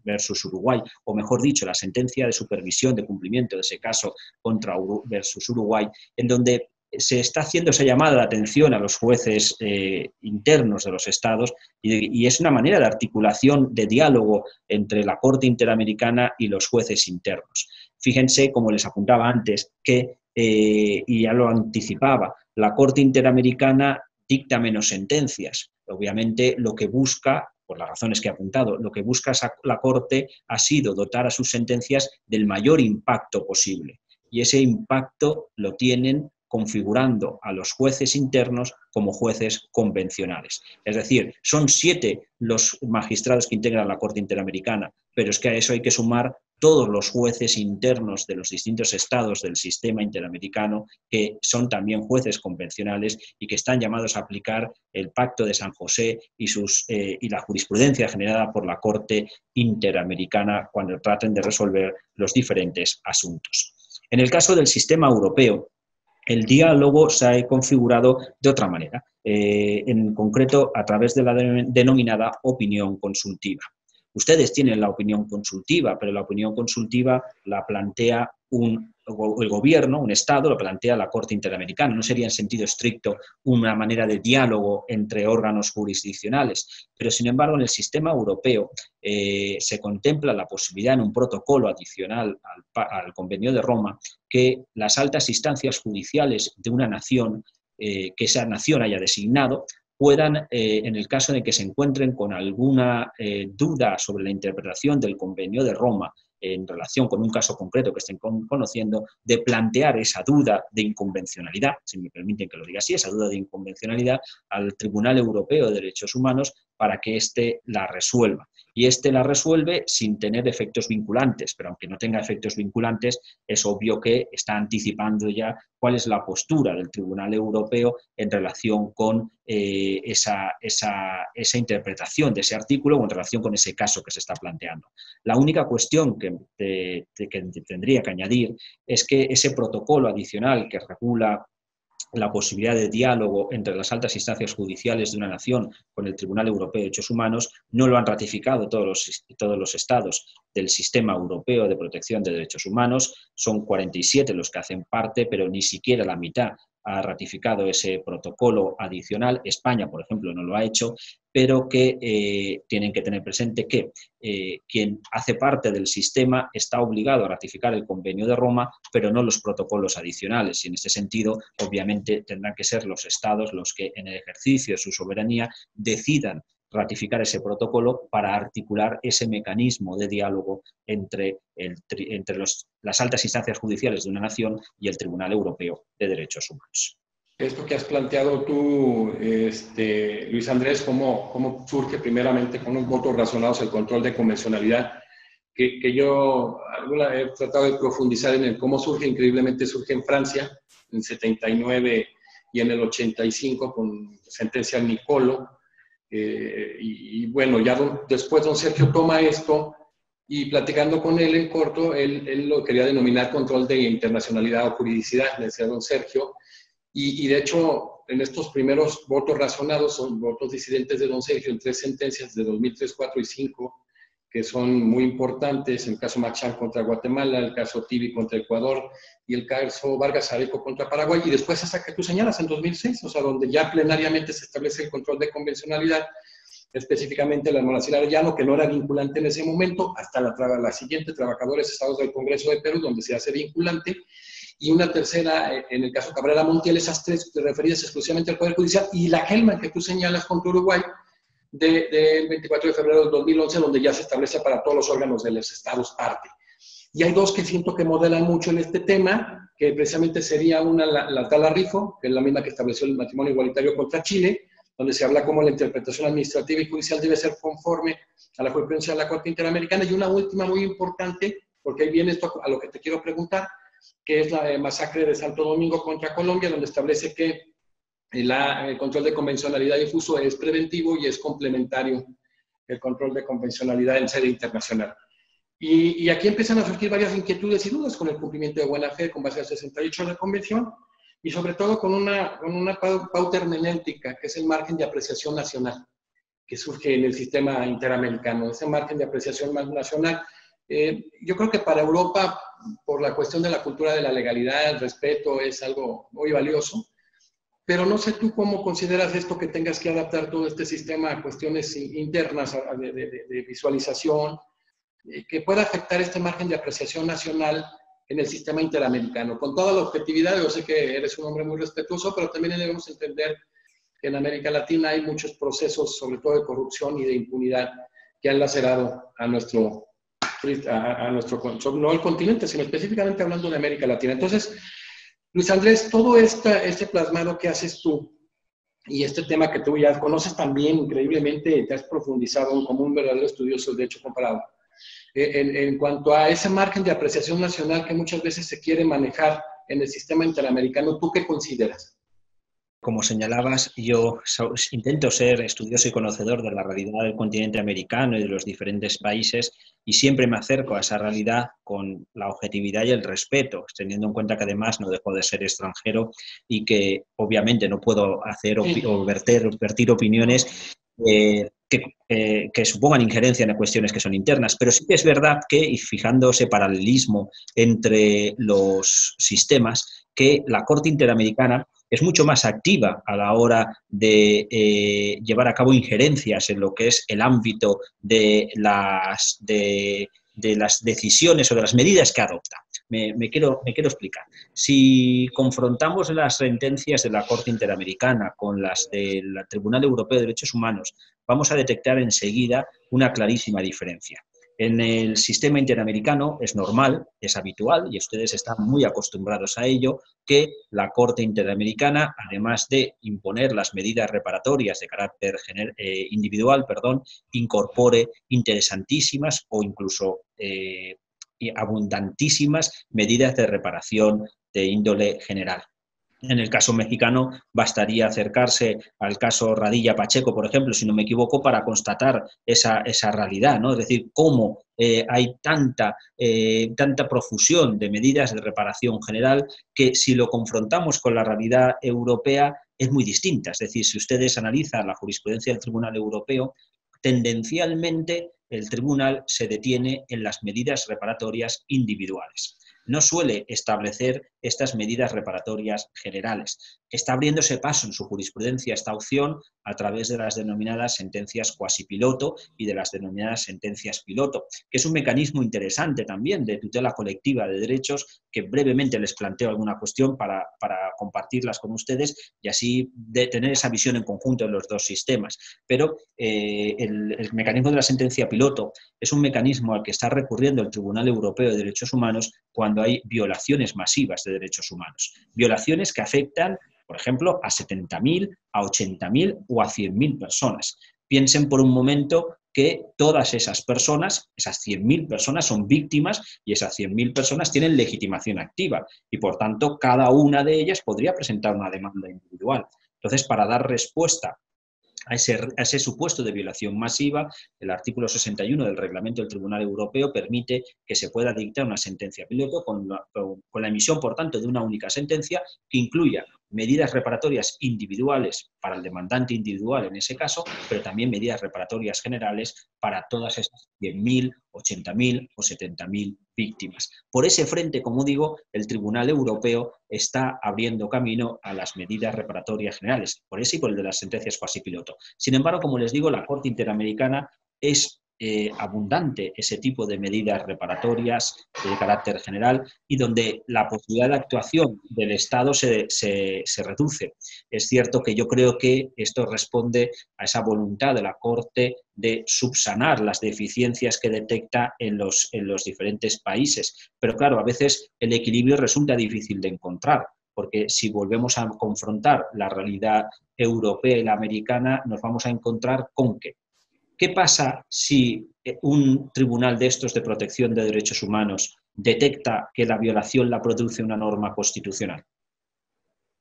S2: versus Uruguay, o mejor dicho, la sentencia de supervisión de cumplimiento de ese caso contra versus Uruguay, en donde se está haciendo esa llamada de atención a los jueces internos de los estados y es una manera de articulación, de diálogo entre la Corte Interamericana y los jueces internos. Fíjense, como les apuntaba antes, que y ya lo anticipaba, la Corte Interamericana dicta menos sentencias. Obviamente lo que busca, por las razones que he apuntado, lo que busca la Corte ha sido dotar a sus sentencias del mayor impacto posible. Y ese impacto lo tienen configurando a los jueces internos como jueces convencionales. Es decir, son 7 los magistrados que integran la Corte Interamericana, pero es que a eso hay que sumar todos los jueces internos de los distintos estados del sistema interamericano, que son también jueces convencionales y que están llamados a aplicar el Pacto de San José y la jurisprudencia generada por la Corte Interamericana cuando traten de resolver los diferentes asuntos. En el caso del sistema europeo, el diálogo se ha configurado de otra manera, en concreto a través de la denominada opinión consultiva. Ustedes tienen la opinión consultiva, pero la opinión consultiva la plantea el gobierno, un Estado, lo plantea la Corte Interamericana. No sería en sentido estricto una manera de diálogo entre órganos jurisdiccionales, pero sin embargo en el sistema europeo se contempla la posibilidad en un protocolo adicional al Convenio de Roma que las altas instancias judiciales de una nación que esa nación haya designado puedan, en el caso de que se encuentren con alguna duda sobre la interpretación del Convenio de Roma en relación con un caso concreto que estén conociendo, de plantear esa duda de inconvencionalidad, si me permiten que lo diga así, esa duda de inconvencionalidad al Tribunal Europeo de Derechos Humanos para que éste la resuelva. Y éste la resuelve sin tener efectos vinculantes, pero aunque no tenga efectos vinculantes, es obvio que está anticipando ya cuál es la postura del Tribunal Europeo en relación con esa interpretación de ese artículo o en relación con ese caso que se está planteando. La única cuestión que tendría que añadir es que ese protocolo adicional que regula la posibilidad de diálogo entre las altas instancias judiciales de una nación con el Tribunal Europeo de Derechos Humanos no lo han ratificado todos los estados del sistema europeo de protección de derechos humanos. Son 47 los que hacen parte, pero ni siquiera la mitad ha ratificado ese protocolo adicional. España, por ejemplo, no lo ha hecho, pero que tienen que tener presente que quien hace parte del sistema está obligado a ratificar el Convenio de Roma, pero no los protocolos adicionales. Y en este sentido, obviamente, tendrán que ser los estados los que, en el ejercicio de su soberanía, decidan ratificar ese protocolo para articular ese mecanismo de diálogo entre las altas instancias judiciales de una nación y el Tribunal Europeo de Derechos Humanos.
S1: esto que has planteado tú, Luis Andrés, cómo surge primeramente con unos votos razonados el control de convencionalidad, que yo alguna vez he tratado de profundizar en el cómo surge, increíblemente surge en Francia, en 79 y en el 85 con sentencia Nicolo, y bueno, ya después don Sergio toma esto y platicando con él en corto, él lo quería denominar control de internacionalidad o juridicidad, le decía don Sergio, y de hecho, en estos primeros votos razonados, son votos disidentes de don Sergio en 3 sentencias de 2003, 4 y 5, que son muy importantes, el caso Machán contra Guatemala, el caso Tibi contra Ecuador y el caso Vargas Areco contra Paraguay, y después esa que tú señalas en 2006, o sea, donde ya plenariamente se establece el control de convencionalidad, específicamente la Monacil Arellano, que no era vinculante en ese momento, hasta la siguiente, Trabajadores Estados del Congreso de Perú, donde se hace vinculante, y una tercera, en el caso Cabrera Montiel, esas 3 referidas exclusivamente al Poder Judicial, y la Gelman que tú señalas contra Uruguay, del 24 de febrero del 2011, donde ya se establece para todos los órganos de los estados parte. Y hay 2 que siento que modelan mucho en este tema, que precisamente sería una, la Tala Rifo, que es la misma que estableció el matrimonio igualitario contra Chile, donde se habla cómo la interpretación administrativa y judicial debe ser conforme a la jurisprudencia de la Corte Interamericana. Y una última muy importante, porque ahí viene esto a lo que te quiero preguntar, que es la masacre de Santo Domingo contra Colombia, donde establece que el control de convencionalidad difuso es preventivo y es complementario el control de convencionalidad en sede internacional. Y aquí empiezan a surgir varias inquietudes y dudas con el cumplimiento de buena fe con base al 68 de la Convención y sobre todo con una pauta hermenéutica, que es el margen de apreciación nacional, que surge en el sistema interamericano, ese margen de apreciación más nacional. Yo creo que para Europa, por la cuestión de la cultura de la legalidad, el respeto, es algo muy valioso, pero no sé tú cómo consideras esto que tengas que adaptar todo este sistema a cuestiones internas de visualización, que pueda afectar este margen de apreciación nacional en el sistema interamericano. Con toda la objetividad, yo sé que eres un hombre muy respetuoso, pero también debemos entender que en América Latina hay muchos procesos, sobre todo de corrupción y de impunidad, que han lacerado a nuestro no el continente, sino específicamente hablando de América Latina. Entonces, Luis Andrés, todo este plasmado que haces tú y este tema que tú ya conoces también increíblemente, te has profundizado como un verdadero estudioso del derecho comparado, en cuanto a ese margen de apreciación nacional que muchas veces se quiere manejar en el sistema interamericano, ¿tú qué consideras?
S2: Como señalabas, yo intento ser estudioso y conocedor de la realidad del continente americano y de los diferentes países y siempre me acerco a esa realidad con la objetividad y el respeto, teniendo en cuenta que además no dejo de ser extranjero y que obviamente no puedo hacer o vertir opiniones que supongan injerencia en cuestiones que son internas, pero sí que es verdad que, y fijándose paralelismo entre los sistemas, que la Corte Interamericana es mucho más activa a la hora de llevar a cabo injerencias en lo que es el ámbito de las decisiones o de las medidas que adopta. Me quiero explicar. Si confrontamos las sentencias de la Corte Interamericana con las del Tribunal Europeo de Derechos Humanos, vamos a detectar enseguida una clarísima diferencia. En el sistema interamericano es normal, es habitual, y ustedes están muy acostumbrados a ello, que la Corte Interamericana, además de imponer las medidas reparatorias de carácter individual, incorpore interesantísimas o incluso abundantísimas medidas de reparación de índole general. En el caso mexicano, bastaría acercarse al caso Radilla Pacheco, por ejemplo, si no me equivoco, para constatar esa realidad, ¿no? Es decir, cómo hay tanta profusión de medidas de reparación general que si lo confrontamos con la realidad europea es muy distinta. Es decir, si ustedes analizan la jurisprudencia del Tribunal Europeo, tendencialmente el tribunal se detiene en las medidas reparatorias individuales. No suele establecer estas medidas reparatorias generales. Está abriéndose paso en su jurisprudencia esta opción a través de las denominadas sentencias cuasi piloto y de las denominadas sentencias piloto, que es un mecanismo interesante también de tutela colectiva de derechos que brevemente les planteo alguna cuestión para compartirlas con ustedes y así de tener esa visión en conjunto de los dos sistemas. Pero el mecanismo de la sentencia piloto es un mecanismo al que está recurriendo el Tribunal Europeo de Derechos Humanos cuando hay violaciones masivas de derechos humanos. Violaciones que afectan por ejemplo, a 70.000, a 80.000 o a 100.000 personas. Piensen por un momento que todas esas personas, esas 100.000 personas son víctimas y esas 100.000 personas tienen legitimación activa y, por tanto, cada una de ellas podría presentar una demanda individual. Entonces, para dar respuesta a ese supuesto de violación masiva, el artículo 61 del Reglamento del Tribunal Europeo permite que se pueda dictar una sentencia piloto con la emisión, por tanto, de una única sentencia que incluya medidas reparatorias individuales para el demandante individual en ese caso, pero también medidas reparatorias generales para todas esas 100.000, 80.000 o 70.000 víctimas. Por ese frente, como digo, el Tribunal Europeo está abriendo camino a las medidas reparatorias generales, por ese y por el de las sentencias cuasi piloto. Sin embargo, como les digo, la Corte Interamericana es abundante ese tipo de medidas reparatorias de carácter general y donde la posibilidad de actuación del Estado se reduce. Es cierto que yo creo que esto responde a esa voluntad de la Corte de subsanar las deficiencias que detecta en los diferentes países. Pero claro, a veces el equilibrio resulta difícil de encontrar, porque si volvemos a confrontar la realidad europea y la americana, nos vamos a encontrar con que ¿qué pasa si un tribunal de estos de protección de derechos humanos detecta que la violación la produce una norma constitucional?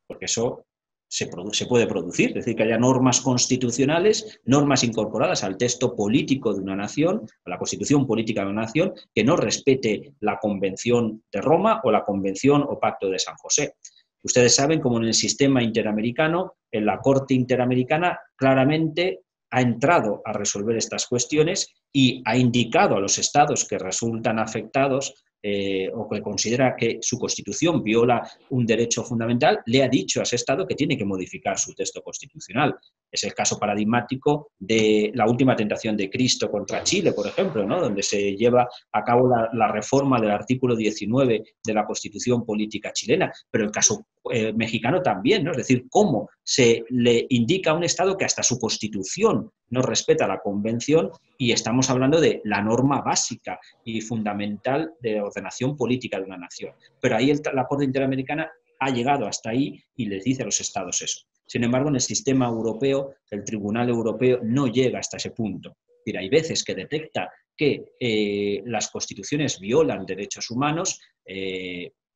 S2: Porque eso se puede producir, es decir, que haya normas constitucionales, normas incorporadas al texto político de una nación, a la constitución política de una nación, que no respete la Convención de Roma o la Convención o Pacto de San José. Ustedes saben cómo en el sistema interamericano, en la Corte Interamericana, claramente ha entrado a resolver estas cuestiones y ha indicado a los estados que resultan afectados o que considera que su Constitución viola un derecho fundamental, le ha dicho a ese estado que tiene que modificar su texto constitucional. Es el caso paradigmático de la última tentación de Cristo contra Chile, por ejemplo, ¿no? Donde se lleva a cabo la reforma del artículo 19 de la Constitución política chilena, pero el caso mexicano también, ¿no? Es decir, cómo se le indica a un Estado que hasta su Constitución no respeta la Convención y estamos hablando de la norma básica y fundamental de ordenación política de una nación. Pero ahí la Corte Interamericana ha llegado hasta ahí y les dice a los Estados eso. Sin embargo, en el sistema europeo, el Tribunal Europeo no llega hasta ese punto. Es decir, hay veces que detecta que las constituciones violan derechos humanos,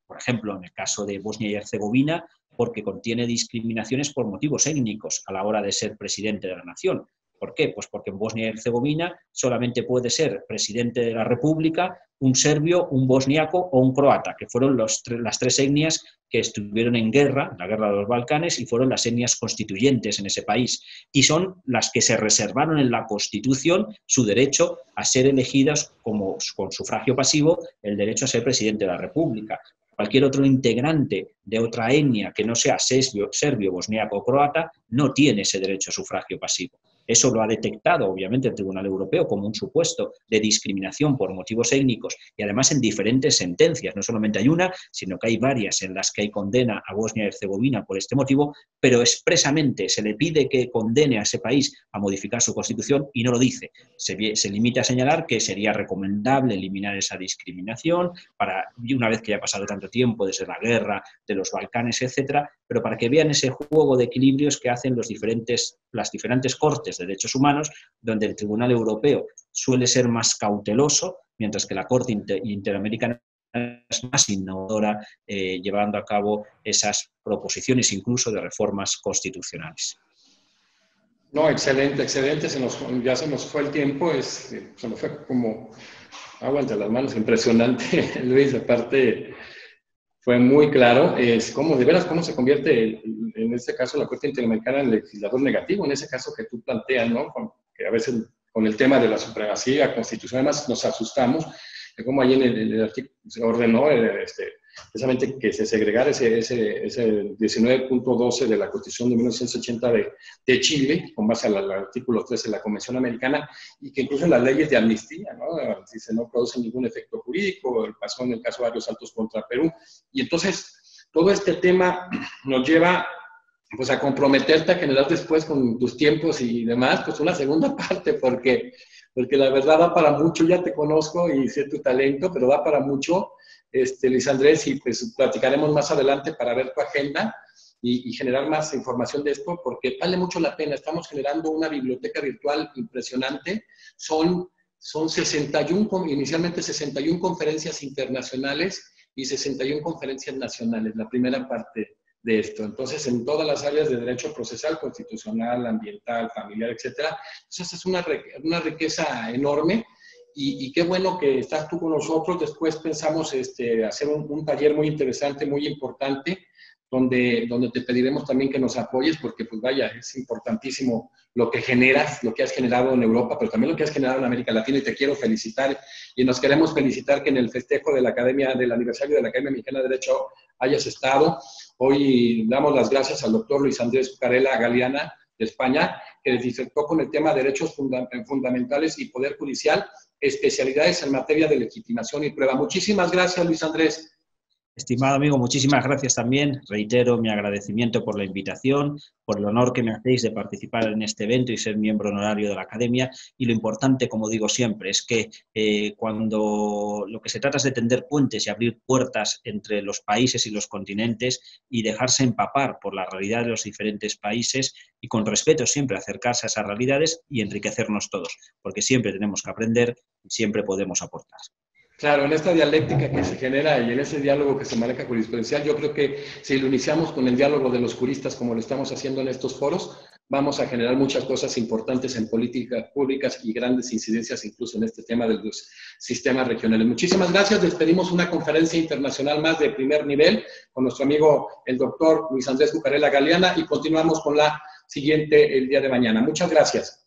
S2: por ejemplo, en el caso de Bosnia y Herzegovina, porque contiene discriminaciones por motivos étnicos a la hora de ser presidente de la nación. ¿Por qué? Pues porque en Bosnia y Herzegovina solamente puede ser presidente de la República un serbio, un bosniaco o un croata, que fueron las tres etnias que estuvieron en guerra, la guerra de los Balcanes, y fueron las etnias constituyentes en ese país. Y son las que se reservaron en la Constitución su derecho a ser elegidas con sufragio pasivo, el derecho a ser presidente de la República. Cualquier otro integrante de otra etnia que no sea serbio, bosniaco o croata no tiene ese derecho a sufragio pasivo. Eso lo ha detectado, obviamente, el Tribunal Europeo como un supuesto de discriminación por motivos étnicos y además en diferentes sentencias. No solamente hay una, sino que hay varias en las que hay condena a Bosnia y Herzegovina por este motivo, pero expresamente se le pide que condene a ese país a modificar su constitución y no lo dice. Se limita a señalar que sería recomendable eliminar esa discriminación y una vez que ya ha pasado tanto tiempo desde la guerra de los Balcanes, etcétera, pero para que vean ese juego de equilibrios que hacen las diferentes cortes de derechos humanos, donde el Tribunal Europeo suele ser más cauteloso, mientras que la Corte Interamericana es más innovadora, llevando a cabo esas proposiciones incluso de reformas constitucionales.
S1: No, excelente, excelente. Ya se nos fue el tiempo, se nos fue como agua entre las manos, impresionante, Luis. Aparte, fue muy claro. De veras, cómo se convierte, en este caso, la Corte Interamericana en legislador negativo, en ese caso que tú planteas, ¿no? Que a veces con el tema de la supremacía constitucional además nos asustamos, de cómo ahí en el artículo se ordenó precisamente que se segregara ese 19.12 de la Constitución de 1980 de Chile, con base al artículo 13 de la Convención Americana, y que incluso en las leyes de amnistía, ¿no? Dice, no produce ningún efecto jurídico, pasó en el caso de Barrios Altos contra Perú. Y entonces, todo este tema nos lleva pues a comprometerte a generar después con tus tiempos y demás, pues una segunda parte, porque la verdad da para mucho. Ya te conozco y sé tu talento, pero da para mucho, Luis Andrés, y pues platicaremos más adelante para ver tu agenda y generar más información de esto, porque vale mucho la pena. Estamos generando una biblioteca virtual impresionante. Son 61, inicialmente 61 conferencias internacionales y 61 conferencias nacionales, la primera parte de esto. Entonces, en todas las áreas de derecho procesal, constitucional, ambiental, familiar, etcétera. Entonces, es una riqueza enorme. Y qué bueno que estás tú con nosotros. Después pensamos hacer un taller muy interesante, muy importante, donde te pediremos también que nos apoyes, porque pues vaya, es importantísimo lo que generas, lo que has generado en Europa, pero también lo que has generado en América Latina, y te quiero felicitar, y nos queremos felicitar que en el festejo de la Academia, del aniversario de la Academia Mexicana de Derecho hayas estado. Hoy damos las gracias al doctor Luis Andrés Zucarella Galeana, de España, que disertó con el tema Derechos Fundamentales y Poder Judicial, especialidades en materia de legitimación y prueba. Muchísimas gracias, Luis Andrés.
S2: Estimado amigo, muchísimas gracias también. Reitero mi agradecimiento por la invitación, por el honor que me hacéis de participar en este evento y ser miembro honorario de la Academia. Y lo importante, como digo siempre, es que cuando lo que se trata es de tender puentes y abrir puertas entre los países y los continentes y dejarse empapar por la realidad de los diferentes países y con respeto siempre acercarse a esas realidades y enriquecernos todos, porque siempre tenemos que aprender y siempre podemos aportar.
S1: Claro, en esta dialéctica que se genera y en ese diálogo que se maneja jurisprudencial, yo creo que si lo iniciamos con el diálogo de los juristas como lo estamos haciendo en estos foros, vamos a generar muchas cosas importantes en políticas públicas y grandes incidencias incluso en este tema de los sistemas regionales. Muchísimas gracias. Despedimos una conferencia internacional más de primer nivel con nuestro amigo el doctor Luis Andrés Zucarella Galeana y continuamos con la siguiente el día de mañana. Muchas gracias.